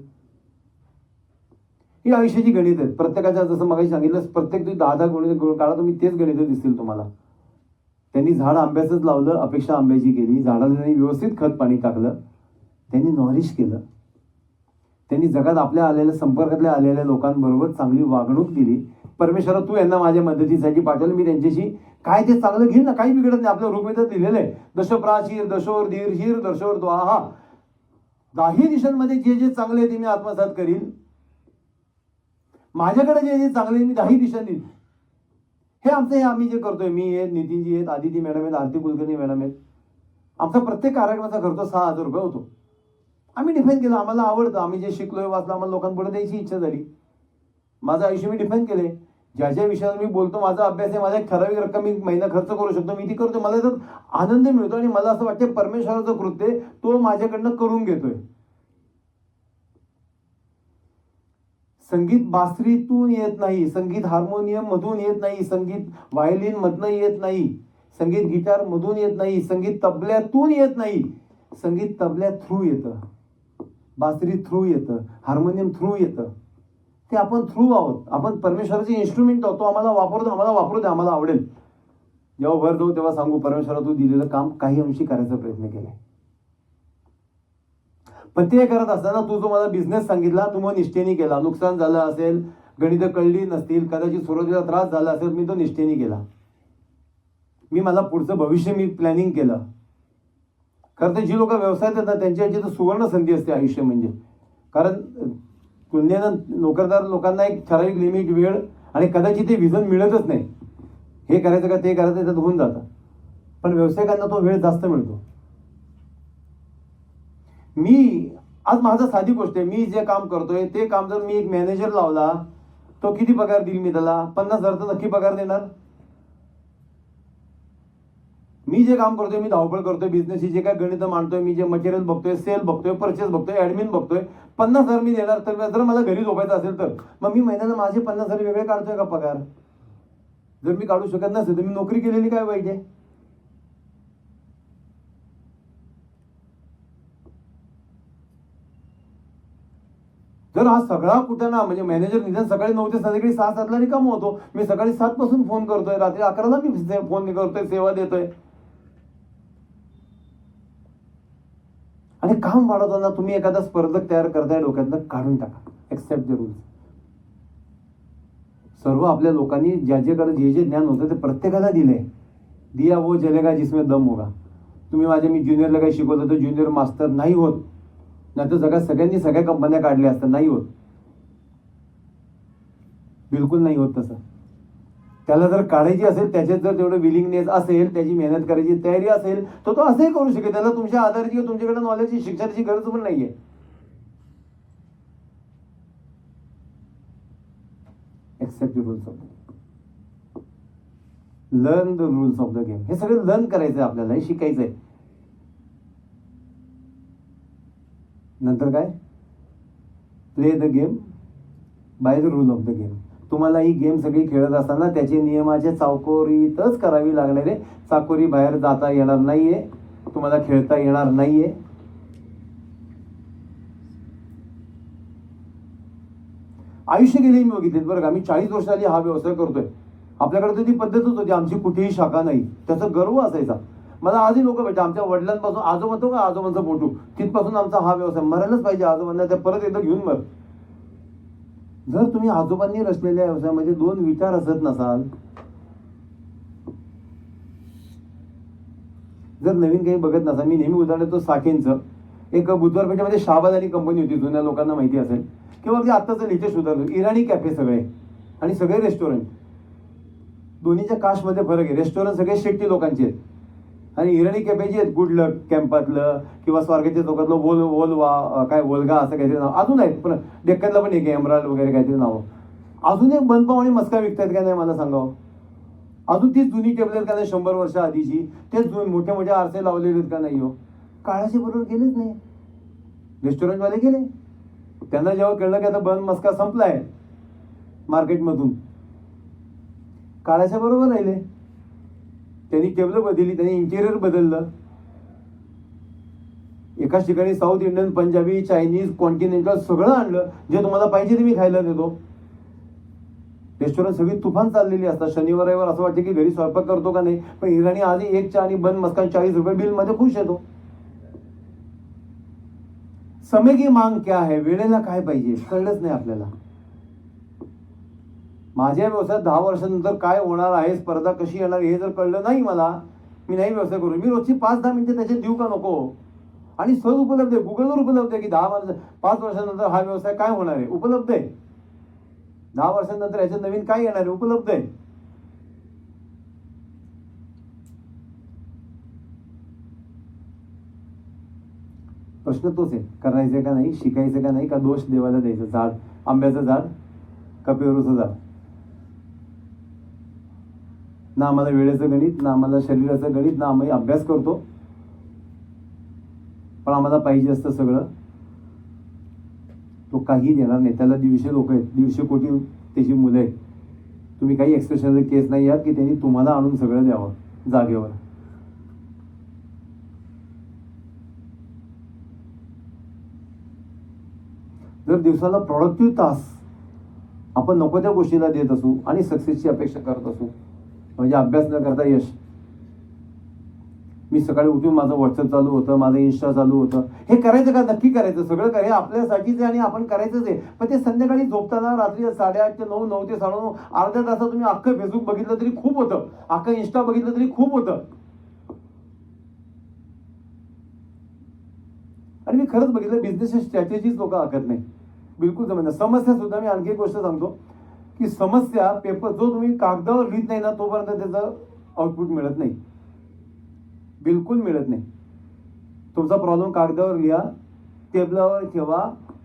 ही आयुष्याची गणित आहेत. प्रत्येकाच्या, जसं मगाशी सांगितलं, प्रत्येक तुम्ही 10-10 गणित काढा, तुम्ही तेच गणित दिसतील तुम्हाला. त्यांनी झाड आंब्याचंच लावलं, अपेक्षा आंब्याची केली. झाडाला त्यांनी व्यवस्थित खत पाणी टाकलं, त्यांनी नॉरिश केलं. त्यांनी जगात आपल्या आलेल्या, संपर्कातल्या आलेल्या लोकांबरोबर चांगली वागणूक दिली. परमेश्वरा तू यांना माझ्या मदतीसाठी पाठवलं, मी त्यांच्याशी काय ते चांगलं घेईन ना, काही बिघडत नाही. आपल्या ऋग्वेदात लिहिलेलं आहे, दशप्राचीर दशोर धीर हीर दशोर द्वाहा, 10 दिशांमध्ये जे जे चांगले आहे ते मी आत्मसात करीन. माझ्याकडे जे जे चांगले मी 10 दिशांनी, हे आमचं, हे आम्ही जे करतोय, मी आहेत, नितीनजी आहेत, आदिती मॅडम आहेत, आरती कुलकर्णी मॅडम आहेत, आमचा प्रत्येक कार्यक्रमाचा खर्च 6000 रुपये होतो. आम्ही डिफाईन केलं, आम्हाला आवडतं, आम्ही जे शिकलोय वाचलं, आम्हाला लोकांपुढे द्यायची इच्छा झाली. माझं आयुष्य मी डिफाईन केले. ज्या ज्या विषयावर मी बोलतो, माझा अभ्यास आहे, माझा एक ठराविक रक्कम मी महिना खर्च करू शकतो, मी ती करतो. मला तर आनंद मिळतो आणि मला असं वाटतं परमेश्वराचं कृत्य तो माझ्याकडनं करून घेतोय. संगीत बासरीतून येत नाही, संगीत हार्मोनियम मधून येत नाही, संगीत व्हायोलिन मधनं येत नाही, संगीत गिटार मधून येत नाही, संगीत तबल्यातून येत नाही, संगीत तबल्या थ्रू येतं, बासरी थ्रू येतं, हार्मोनियम थ्रू येतं. ते आपण थ्रू आहोत, आपण परमेश्वराचे इन्स्ट्रुमेंट आहोत. तो आम्हाला वापरतो, आम्हाला वापरू दे, आम्हाला आवडेल. जेव्हा भर जाऊ तेव्हा सांगू, परमेश्वरा तू दिलेलं काम काही अंशी करायचा प्रयत्न केलाय. पण ते करत असताना तू जो मला बिझनेस सांगितला, तू मग निष्ठेने केला. नुकसान झालं असेल, गणितं कळली नसतील, कदाचित सुरुवातीला त्रास झाला असेल, मी तो निष्ठेने केला. मी मला पुढचं भविष्य मी प्लॅनिंग केलं. खरं तर जी लोक व्यवसायात येतात त्यांच्या याची तर सुवर्ण संधी असते आयुष्य म्हणजे. कारण तुलनेनं नोकरदार लोकांना एक ठराविक लिमिट, वेळ आणि कदाचित ते विजन मिळतच नाही. हे करायचं का ते करायचं त्यात होऊन जातं. पण व्यावसायिकांना तो वेळ जास्त मिळतो. मी आज माझं साधी गोष्ट आहे, मी जे काम करतोय ते काम जर मी एक मॅनेजर लावला, तो किती पगार देईल मी त्याला? 50,000 तर नक्की पगार देणार. मी जे काम करतोय, मी धावपळ करतोय, बिझनेसची जे काय गणित मांडतोय, मी जे मटेरियल बघतोय, सेल बघतोय, परचेस बघतोय, ऍडमिन बघतोय, 50,000 मी देणार. तर जर मला घरी झोपायचं असेल तर मग मी महिन्याला माझे 50,000 वेगळे काढतोय का पगार? जर मी काढू शकत नसेल तर मी नोकरी केलेली काय वाईट आहे? जर हा सगळा कुठं ना, म्हणजे मॅनेजर निदान सकाळी 9 ते संध्याकाळी 6-7 ला रिकाम होतो, मी सकाळी 7 पासून फोन करतोय, रात्री 11 ला मी फोन करतोय, सेवा देतोय. आणि काम वाढवताना तुम्ही एखादा स्पर्धक तयार करताय, डोक्यातनं काढून टाका. Accept the rules. सर्व आपल्या लोकांनी ज्याच्याकडे जे जे ज्ञान होतं ते प्रत्येकाला दिलंय. दिया वो जलेगा जिसमें दम होगा. तुम्ही मी ज्युनियरला काही शिकवलं तर ज्युनियर मास्टर नाही होत, नाही तर जगात सगळ्यांनी सगळ्या कंपन्या काढल्या असतात. नाही होत, बिलकुल नाही होत तसं. त्याला जर काढायची असेल, त्याच्यात जर तेवढं विलिंगनेस असेल, त्याची मेहनत करायची तयारी असेल, तर तो असंही करू शकेल. त्याला तुमच्या आधाराची किंवा तुमच्याकडे नॉलेजची शिक्षणाची गरज पण नाहीये. Accept the rules of the game, learn the rules of the game. हे सगळं लर्न करायचंय आपल्याला, हे शिकायचंय. नंतर काय, play the game by the rule of the game. तुम्हाला ही गेम सगळी खेळत असताना त्याचे नियमाचे चाकोरीतच करावी लागणार आहे. चाकोरी बाहेर जाता येणार नाहीये, तुम्हाला खेळता येणार नाहीये. आयुष्य गेले मी बघितले बरं का. मी 40 वर्ष आली हा व्यवसाय करतोय. आपल्याकडे तर ती पद्धतच होती, आमची कुठेही शाखा नाही, त्याचा गर्व असायचा. मला आजही लोक भेटतात, आमच्या वडिलांपासून आजोबा तो का आजोबांचा फोटो, तिथपासून आमचा हा व्यवसाय. मरायलाच पाहिजे आजोबांना, त्या परत एकदा घेऊन मर. जर तुम्ही आजोबांनी रचलेल्या व्यवसायामध्ये 2 विचार असत नसाल, जर नवीन काही बघत नसाल. मी नेहमी उदाहरण देतो साखेंचं. एक बुधवार पेठेमध्ये शाहबाद अली कंपनी होती, जुन्या लोकांना माहिती असेल. किंवा अगदी आत्ताचं लेटेस्ट उदाहरण, इराणी कॅफे सगळे आणि सगळे रेस्टॉरंट. दोन्हीच्या कास्टमध्ये फरक आहे. रेस्टॉरंट सगळे शेट्टी लोकांचे आहेत आणि इराणी कॅफे जे आहेत, गुड लक कॅम्पातलं किंवा स्वारगेटच्या चौकातलं वोलवा काय वोल्गा असं काहीतरी नाव अजून आहेत. पण डेक्कनला पण एक एमराल्ड वगैरे काहीतरी नाव. अजून एक बनपाव आणि मस्का विकतायत का नाही मला सांगावं. अजून तीच जुनी टेबल आहेत का नाही 100 वर्ष आधीची, तेच मोठे मोठे आरसे लावलेले आहेत का नाही हो. काळाच्या बरोबर गेलेच नाही. रेस्टॉरंटवाले गेले. त्यांना जेव्हा कळलं की आता बन मस्का संपलाय मार्केटमधून, काळाच्या बरोबर राहिले. त्यांनी टेबल बदलली, त्यांनी इंटेरियर बदललं. एकाच ठिकाणी south Indian, Punjabi, Chinese, continental सगळं आणलं. जे तुम्हाला पाहिजे ते मी खायला देतो. रेस्टॉरंट सगळी तुफान चाललेली असतात. शनिवार रविवार असं वाटतं की घरी स्वयंपाक करतो का नाही, पण इराणी आधी 1 चहा आणि बन मस्का 40 रुपये बिल मध्ये खुश येतो. समय की मांग क्या है, वेळेला काय पाहिजे कळलंच नाही आपल्याला. माझ्या व्यवसायात 10 वर्षानंतर काय होणार आहे, स्पर्धा कशी येणार हे जर कळलं नाही मला, मी नाही व्यवसाय करू. मी रोजची 5-10 मिनिटं त्याच्यात देऊ का नको. आणि सहज उपलब्ध आहे, गुगलवर उपलब्ध आहे की 5 वर्षानंतर हा व्यवसाय काय होणार आहे, उपलब्ध आहे. 10 वर्षानंतर याच्यात नवीन काय येणार आहे, उपलब्ध आहे. प्रश्न तोच आहे, करायचं का नाही, शिकायचं का नाही, का दोष देवाला द्यायचं. झाड, आंब्याचं झाड का पेरूचं झाड. ना आम्हाला वेळेचं गणित, ना आम्हाला शरीराचं गणित, ना आम्ही अभ्यास करतो, पण आम्हाला पाहिजे असतं सगळं. तो काही देणार नाही. त्याला 150 लोक आहेत, 150 कोटी त्याची मुलं आहेत. तुम्ही काही एक्सप्रेशनल केस नाही आहात की त्यांनी तुम्हाला आणून सगळं द्यावं जागेवर. जर दिवसाला प्रोडक्टिव्ह तास आपण नको त्या गोष्टीला देत असू आणि सक्सेसची अपेक्षा करत असू, म्हणजे अभ्यास न करता यश. मी सकाळी उठून माझं व्हॉट्सअप चालू होतं, माझं इंस्टा चालू होतं. हे करायचं का, नक्की करायचं, सगळं काय हे आपल्यासाठीच आहे आणि आपण करायचंच आहे. पण ते संध्याकाळी झोपताना रात्री 8:30 ते 9, 9 ते 9:30 अर्ध्या तासात तुम्ही अख्खं फेसबुक बघितलं तरी खूप होतं, अख्खं इंस्टा बघितलं तरी खूप होतं. आणि मी खरंच बघितलं, बिझनेसची स्ट्रॅटेजीच लोक आखत नाही, बिलकुल जमत नाही. समस्या सुद्धा, मी आणखी एक गोष्ट सांगतो की समस्या पेपर जो तुम्ही कागदावर लिहित नाही ना, तोपर्यंत त्याचं आउटपुट मिळत नाही, बिलकुल मिळत नाही. तुमचा प्रॉब्लेम कागदावर लिहा, टेबलावर ठेवा,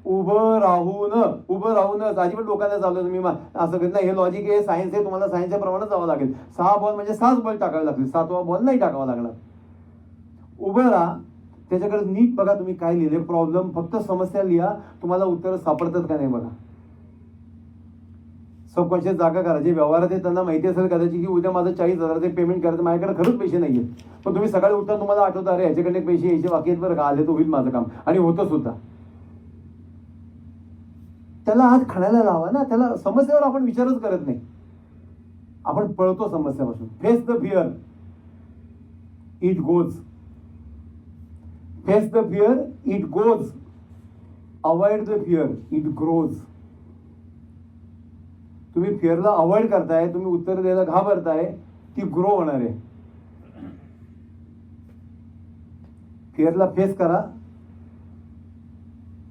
उभं राहूनच. अजिबात लोकांना चाललं मी असं करत नाही. हे लॉजिक आहे, सायन्स आहे, तुम्हाला सायन्सच्या प्रमाणात जावं लागेल. 6 बॉल म्हणजे 6 बॉल टाकावे लागतील, 7वा बॉल नाही टाकावा लागणार. उभं राहा, त्याच्याकडे नीट बघा तुम्ही काय लिहिले. प्रॉब्लेम फक्त समस्या लिहा, तुम्हाला उत्तर सापडतात का नाही बघा. सबकॉन्शियस जागा करा. जे व्यवहारात आहे त्यांना माहिती असेल कदाचित की उद्या माझं 40,000 पेमेंट करायचं, माझ्याकडे खरंच पैसे नाहीये. पण तुम्ही सकाळी उठता तुम्हाला आठवतं, अरे ह्याच्याकडे पैसे यायचे बाकी आहेत बरं का, आले तर होईल माझं काम, आणि होतं सुद्धा. त्याला आज खाण्याला लावा ना. त्याला समस्येवर आपण विचारच करत नाही, आपण पळतो समस्यापासून. Face the fear, it goes. Face the fear, it goes. Avoid the fear, it grows. तुम्ही फिअरला अवॉइड करताय, तुम्ही उत्तर द्यायला घाबरताय, ती ग्रो होणार आहे. फिअरला फेस करा,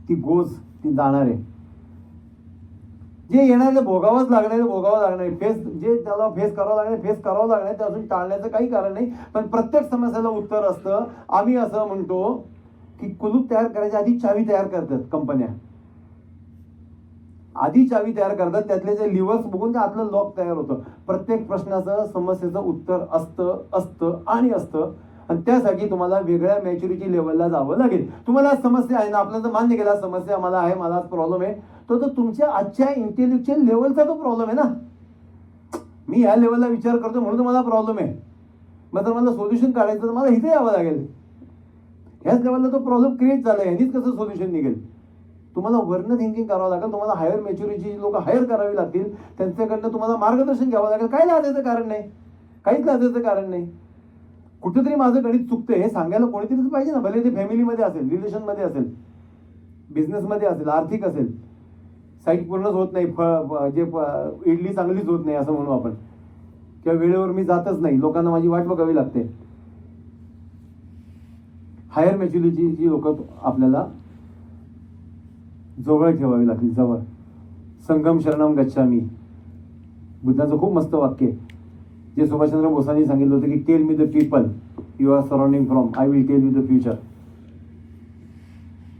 ती गोज, ती जाणार आहे. जे येणारे भोगावंच लागणारे भोगावं लागणारे, जे त्याला फेस करावं लागणार ते अजून टाळण्याचं काही कारण नाही. पण प्रत्येक समस्याला उत्तर असतं. आम्ही असं म्हणतो की कुलूप तयार करायच्या आधी चावी तयार करतात कंपन्या. आधी चावी तयार करतात, त्यातले जे लिव्हर्स बघून ते आतलं लॉक तयार होतं. प्रत्येक प्रश्नाचं समस्येचं उत्तर असतं आणि त्यासाठी तुम्हाला वेगळ्या मॅच्युरिटी लेवलला जावं लागेल. तुम्हाला समस्या आहे ना, आपल्याला तर मान्य केला समस्या मला आहे, मला प्रॉब्लेम आहे, तो तुमच्या आजच्या इंटेलेक्च्युअल लेवलचा तो प्रॉब्लेम आहे ना. मी ह्या लेवलला विचार करतो म्हणून तुम्हाला प्रॉब्लेम आहे. मग तर मला सोल्युशन काढायचं तर मला इथे यावं लागेल. ह्याच लेवलला तो प्रॉब्लेम क्रिएट झाला, ह्यानीच कसं सोल्युशन निघेल. तुम्हाला वर्ण थिंकिंग करावं लागेल. तुम्हाला हायर मॅच्युरिटीची लोक हायर करावी लागतील. त्यांच्याकडनं तुम्हाला मार्गदर्शन घ्यावं लागेल. काय लाजायचं कारण नाही, काहीच लाजायचं कारण नाही. कुठेतरी माझं गणित चुकतंय हे सांगायला कोणीतरीच पाहिजे ना. भले ते फॅमिलीमध्ये असेल, रिलेशनमध्ये असेल, बिझनेसमध्ये असेल, आर्थिक असेल. साईट पूर्णच होत नाही, इडली चांगलीच होत नाही असं म्हणू आपण, किंवा वेळेवर मी जातच नाही, लोकांना माझी वाट बघावी लागते. हायर मॅच्युरिटीची लोक आपल्याला जवळ ठेवावी लागतील, जवळ. संगम शरणम गच्छामी, बुद्धाचं खूप मस्त वाक्य आहे, जे सुभाषचंद्र बोसांनी सांगितलं होतं की tell me the people you are surrounding from, I will tell you the future.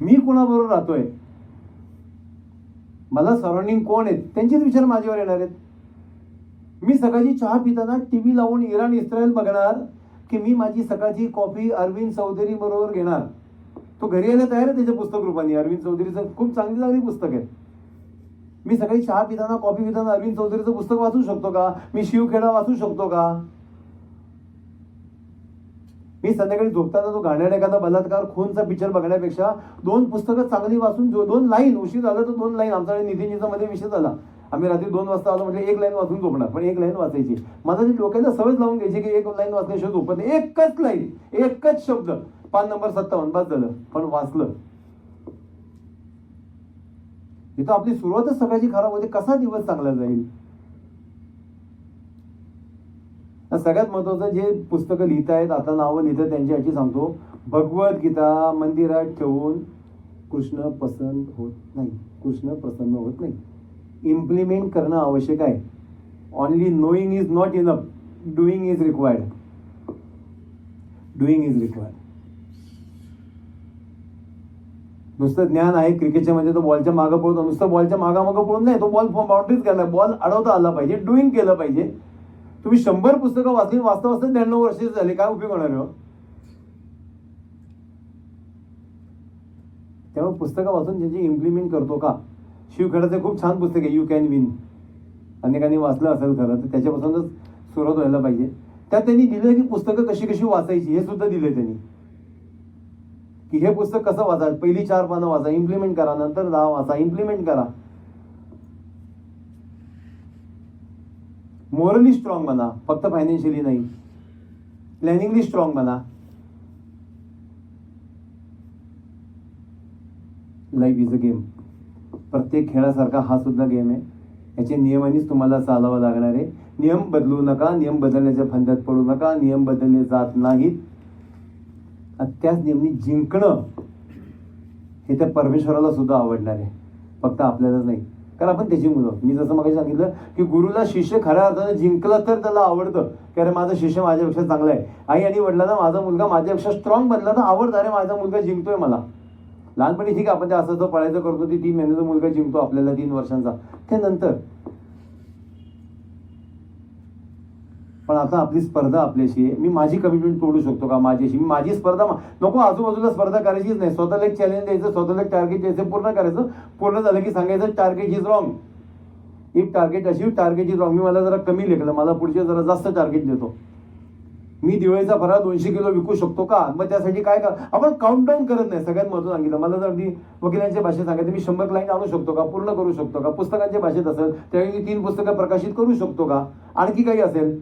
मी कोणाबरोबर राहतोय, मला सराउंडिंग कोण आहेत त्यांचेच विचार माझ्यावर येणार आहेत. मी सकाळची चहा पिताना टीव्ही लावून इराण इस्रायल बघणार की मी माझी सकाळची कॉफी अरविंद चौधरी बरोबर घेणार. तो घरी यायला तयार आहे त्याच्या पुस्तक रूपाने. अरविंद चौधरीचं खूप चांगली पुस्तक आहे. मी सकाळी चहा पिताना कॉफी पिताना अरविंद चौधरीचं पुस्तक वाचू शकतो का? मी शिवखेडा वाचू शकतो का? मी संध्याकाळी झोपताना तो घाणेरडा एखादा बलात्कार खूनचा पिक्चर बघण्यापेक्षा 2 पुस्तकं चांगली वाचून 2 लाईन, उशीर झाला तर 2 लाईन. आमचा नितीनजीचा मध्ये विषय झाला, आम्ही रात्री 2 वाजता आलो, म्हणजे 1 लाईन वाचून झोपणार, पण 1 लाईन वाचायची. माझा जी डोक्याला सवय लावून घ्यायची की 1 लाईन वाचल्याशिवाय झोपत नाही. एकच लाईन, एकच शब्द, पान नंबर 57 बस झालं, पण वाचलं. इथं आपली सुरुवातच सकाळची खराब होते, कसा दिवस चांगला जाईल? सगळ्यात महत्वाचं, जे पुस्तकं लिहितायत, आता नावं लिहितात त्यांच्यासाठी सांगतो, भगवद्गीता मंदिरात ठेवून कृष्ण प्रसन्न होत नाही. इम्प्लिमेंट करणं आवश्यक आहे. Only knowing is not enough, doing is required. नुसतं ज्ञान आहे क्रिकेटच्या मध्ये, तो बॉलच्या मागं पळतो, नुसतं बॉलच्या मागामागं पळून नाही, तो बॉल बाउंड्रीज केला, बॉल अडवता आला पाहिजे, डुईंग केलं पाहिजे. तुम्ही 100 पुस्तकं वाचली, वाचता 99 वर्षाचे झाले, काय उपयोग होणार आहे? त्यामुळे पुस्तकं वाचून त्यांची इम्प्लिमेंट करतो का? शिवखेडाचे खूप छान पुस्तक आहे, यू कॅन विन. अनेकांनी वाचलं असेल खरं तर, त्याच्यापासूनच सुरुवात व्हायला पाहिजे. त्यात त्यांनी दिलं की पुस्तकं कशी कशी वाचायची हे सुद्धा दिलंय त्यांनी, की हे पुस्तक कसं वाचायचं. पहिली 4 पानं वाचा, इम्प्लिमेंट करा, नंतर 10 वाचा, इम्प्लिमेंट करा. मोरली स्ट्रॉंग बना, फक्त फायनान्शियली नाही, प्लॅनिंगली स्ट्रॉंग बना. Life is a game. प्रत्येक खेळासारखा हा सुद्धा गेम आहे. याचे नियमानेच तुम्हाला चालावं लागणार आहे. नियम बदलू नका, नियम बदलण्याच्या फंद्यात पडू नका, नियम बदलले जात नाहीत. त्याच नियमाने जिंकणं हे त्या परमेश्वराला सुद्धा आवडणार आहे, फक्त आपल्यालाच नाही, कारण आपण त्याची मुलं. मी जसं मग सांगितलं की गुरुला शिष्य खऱ्या अर्थाने जिंकला तर त्याला आवडतं, की अरे माझा शिष्य माझ्यापेक्षा चांगला आहे. आई आणि वडिलांना माझा मुलगा माझ्यापेक्षा स्ट्रॉंग बनला तर आवडतं, अरे माझा मुलगा जिंकतोय मला. लहानपणी ठीक आहे, आपण ते असं पळायचं करतो, ती 3 महिन्याचा मुलगा जिंकतो आपल्याला 3 वर्षांचा, ते नंतर. पण आता आपली स्पर्धा आपल्याशी आहे. मी माझी कमिटमेंट तोडू शकतो का माझ्याशी? मी माझी स्पर्धा नको, आजूबाजूला स्पर्धा करायचीच नाही. स्वतःला एक चॅलेंज द्यायचं, स्वतःला एक टार्गेट द्यायचं, पूर्ण करायचं. पूर्ण झालं की सांगायचं target is wrong. If target achieve, target is wrong. मी मला जरा कमी लेखलं, मला पुढचे जरा जास्त टार्गेट देतो. मी दिवाळीचा फराळ 200 किलो विकू शकतो का? मग त्यासाठी काय का आपण काउंटडाऊन करत नाही. सगळ्यात महत्त्वाचं सांगितलं. मला जर अगदी वकिलांच्या भाषेत सांगायचं, मी 100 क्लायंट आणू शकतो का? पूर्ण करू शकतो का? पुस्तकांच्या भाषेत असेल त्यावेळी 3 पुस्तकं प्रकाशित करू शकतो का? आणखी काही असेल,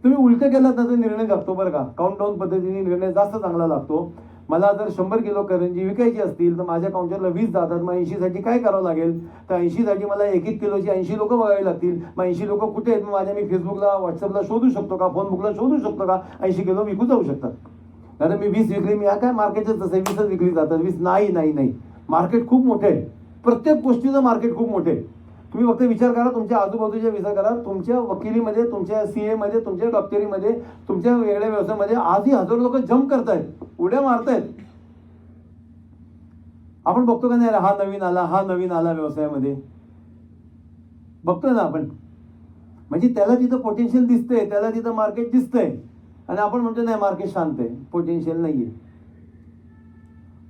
तुम्ही उलटं केलात ना तर निर्णय लागतो बरं का. काउंटडाऊन पद्धतीने निर्णय जास्त चांगला लागतो. मला जर 100 किलो करंजी विकायची असतील तर माझ्या काउंटरला 20 जातात. मग 80 साठी काय करावं लागेल? तर 80 साठी मला 1-1 किलोची 80 लोक बघावी लागतील. मग 80 लोक कुठे आहेत? माझ्या मी फेसबुकला, व्हॉट्सअपला शोधू शकतो का? फोनबुकला शोधू शकतो का? 80 किलो विकू जाऊ शकतात. नाही मी 20 विकली, मी काय मार्केटच तसं 20च विकली जातात. 20 नाही. मार्केट खूप मोठे आहे, प्रत्येक गोष्टीचं मार्केट खूप मोठे आहे. तुम्ही फक्त विचार करा, तुमच्या आजूबाजूचा विचार करा, तुमच्या वकिलीमध्ये, तुमच्या CA मध्ये, तुमच्या डॉक्टरीमध्ये, तुमच्या वेगळ्या व्यवसायामध्ये आजही हजारो लोक जंप करतायत, उड्या मारतायत. आपण बघतो का नाही, हा नवीन आला, हा नवीन आला व्यवसायामध्ये, बघतोय ना आपण. म्हणजे त्याला तिथं पोटेन्शियल दिसतंय, त्याला तिथं मार्केट दिसतंय, आणि आपण म्हणतो नाही मार्केट शांत आहे, पोटेन्शियल नाहीये.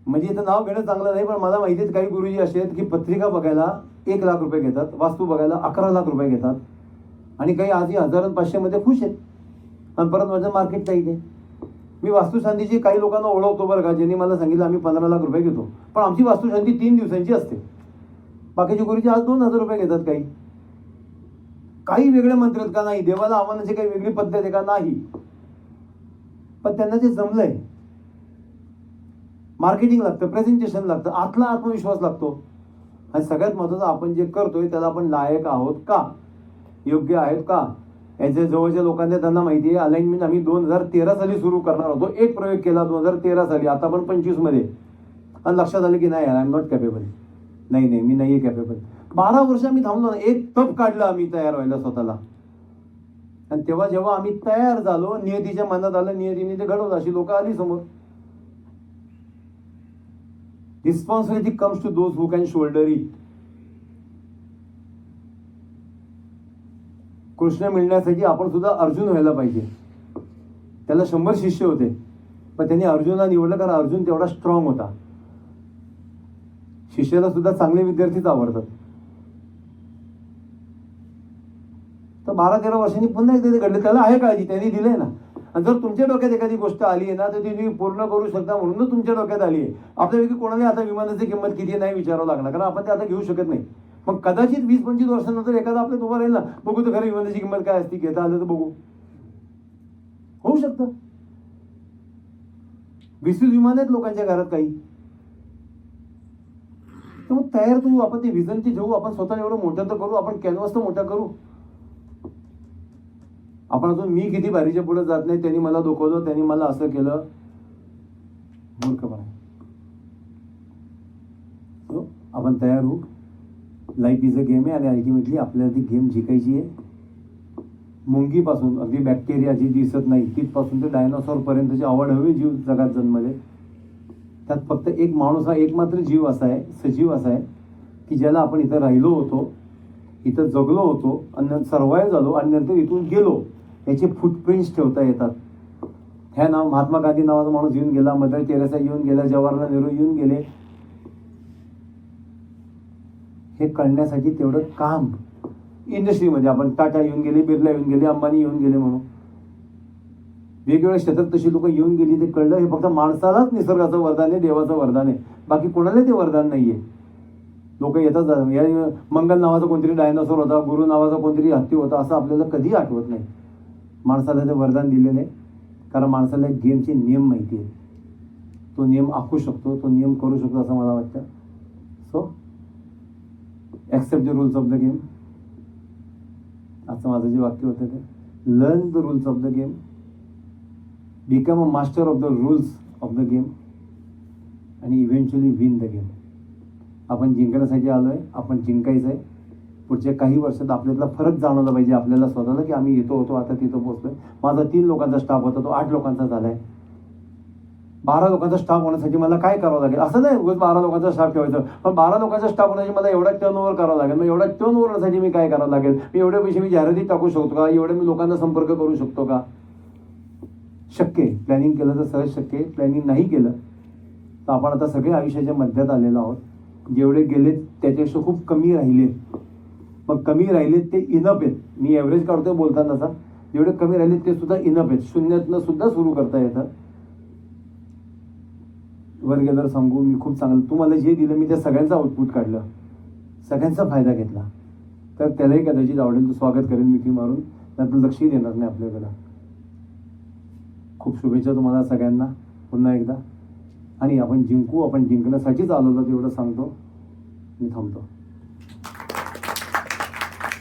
म्हणजे इथं नाव घेणं चांगलं नाही, पण मला माहिती आहे काही गुरुजी असे आहेत की पत्रिका बघायला 1 लाख रुपये घेतात, वास्तू बघायला 11 लाख रुपये घेतात, आणि काही आजही 1000-500 मध्ये खुश आहेत, आणि परत माझं मार्केट नाही आहे. मी वास्तुशांतीची काही लोकांना ओळखतो बरं का, ज्यांनी मला सांगितलं आम्ही 15 लाख रुपये घेतो, पण आमची वास्तुशांती 3 दिवसांची असते. बाकीचे गुरुजी आज 2000 रुपये घेतात. काही वेगळे मंत्र आहेत का? नाही. देवाला आव्हानाची काही वेगळी पद्धत आहे का? नाही. पण त्यांना ते जमलंय. मार्केटिंग लागतं, प्रेझेंटेशन लागतं, आतला आत्मविश्वास लागतो, आणि सगळ्यात महत्त्वाचं आपण जे करतोय त्याला आपण लायक आहोत का, योग्य आहेत का. याच्या जवळच्या लोकांना त्यांना माहिती आहे अलाइनमेंट आम्ही 2013 साली सुरू करणार होतो. एक प्रयोग केला 2013 साली, आता पण 25 मध्ये, आणि लक्षात आलं की नाही आय एम नॉट कॅपेबल. नाही मी नाही आहे कॅपेबल. 12 वर्ष आम्ही थांबलो ना, एक तप काढलं आम्ही तयार व्हायला स्वतःला, आणि तेव्हा जेव्हा आम्ही तयार झालो, नियतीच्या मनात आलं, नियतीने ते घडवलं, अशी लोक आली समोर. Responsibility comes to those who can shoulder it. Krishna मिळण्यासाठी आपण सुद्धा अर्जुन व्हायला पाहिजे. त्याला 100 शिष्य होते, पण त्यांनी अर्जुनला निवडलं कारण अर्जुन तेवढा स्ट्रॉंग होता. शिष्याला सुद्धा चांगले विद्यार्थीच आवडतात. तर 12-13 वर्षांनी पुन्हा एकदा ते घडले. त्याला आहे काळजी, त्यांनी दिलंय ना. आणि जर तुमच्या डोक्यात एखादी गोष्ट आली आहे ना, तर ती तुम्ही पूर्ण करू शकता म्हणून तुमच्या डोक्यात आली आहे. आपल्यापैकी कोणाला आता विमानाची किंमत किती नाही विचारावं लागणार, कारण आपण ते आता घेऊ शकत नाही. मग कदाचित 20-25 वर्षांनंतर एखादा आपल्याला उभा राहील ना, बघू तर खरं विमानाची किंमत काय असते, घेता आलं तर बघू, होऊ शकतं. 20 विमान आहेत लोकांच्या घरात काही. तर मग तयार तू, आपण ते विजनची घेऊ, आपण स्वतः एवढं मोठं तर करू, आपण कॅनव्हास तर मोठा करू. आपण अजून मी किती भारीच्या पुढे जात नाही, त्यांनी मला दुखवलं, त्यांनी मला असं केलं, मूर्खपणा. आपण तयार होऊ. लाईफ इज अ गेम आहे, आणि अल्टिमेटली आपल्याला ती गेम जिंकायची आहे. मुंगीपासून अगदी बॅक्टेरिया जी दिसत नाही तिथपासून ते डायनोसॉर पर्यंतची आवड हवी जीव जगात जन्मले. त्यात फक्त एक माणूस हा एकमात्र जीव असा आहे, सजीव असा आहे की ज्याला आपण इथं राहिलो होतो, इथं जगलो होतो, आणि सर्वाईव्ह झालो, आणि नंतर इथून गेलो. याचे फुटप्रिंट्स ठेवता येतात. ह्या नाव महात्मा गांधी नावाचा माणूस येऊन गेला, मदर टेरेसा येऊन गेला, जवाहरलाल नेहरू येऊन गेले. हे कळण्यासाठी तेवढं काम इंडस्ट्रीमध्ये, आपण टाटा येऊन गेले, बिर्ला येऊन गेले, अंबानी येऊन गेले, म्हणून वेगवेगळ्या क्षेत्रात तशी लोक येऊन गेली. ते कळलं हे फक्त माणसालाच निसर्गाचं वरदान आहे, देवाचं वरदान आहे, बाकी कोणाला ते वरदान नाहीये. लोक येतात. या मंगल नावाचा कोणतरी डायनोसॉर होता, गुरु नावाचा कोणतरी हत्ती होता, असं आपल्याला कधी आठवत नाही. माणसाला ते वरदान दिलेलं आहे, कारण माणसाला गेमचे नियम माहिती आहेत. तो नियम आखू शकतो, तो नियम करू शकतो, असं मला वाटतं. So accept the rules of the game. असं माझं जे वाक्य होतं ते, learn the rules of the game, become a master of the rules of the game, आणि इव्हेंच्युअली विन द गेम. आपण जिंकण्यासाठी आलो आहे, आपण जिंकायचं आहे. पुढच्या काही वर्षात आपल्यातला फरक जाणवला पाहिजे आपल्याला स्वतःला, की आम्ही इथं होतो, आता तिथं पोहोचलोय. माझा 3 लोकांचा स्टाफ होता, तो 8 लोकांचा झालाय. 12 लोकांचा स्टाफ होण्यासाठी मला काय करावं लागेल, असं नाही उगाच 12 लोकांचा स्टाफ ठेवायचं, पण 12 लोकांचा स्टाफ होण्यासाठी मला एवढा टर्नओव्हर करावं लागेल. मग एवढा टर्नओव्हर होण्यासाठी मी काय करावं लागेल, मी एवढे पैसे मी जाहिरातीत टाकू शकतो का, एवढे मी लोकांना संपर्क करू शकतो का. शक्य आहे. प्लॅनिंग केलं तर सहज शक्य आहे. प्लॅनिंग नाही केलं तर आपण आता सगळे आयुष्याच्या मध्यात आलेलो आहोत. जेवढे गेलेत त्याच्यापेक्षा खूप कमी राहिलेत. मग कमी राहिलेत ते इनफ आहेत. मी ॲव्हरेज काढतोय बोलतानाचा. जेवढे कमी राहिलेत ते सुद्धा इनफ आहेत. शून्यातनं सुद्धा सुरू करता येतं. वर गेल्यावर सांगू मी खूप चांगलं, तुम्हाला जे दिलं मी त्या सगळ्यांचा आउटपुट काढलं, सगळ्यांचा फायदा घेतला, तर त्यालाही कदाचित आवडेल, तो स्वागत करेन मिठी मारून, त्यातलं लक्षही देणार नाही आपल्याकडं. खूप शुभेच्छा तुम्हाला सगळ्यांना पुन्हा एकदा. आणि आपण जिंकू, आपण जिंकण्यासाठीच आलो तेवढं सांगतो. मी थांबतो.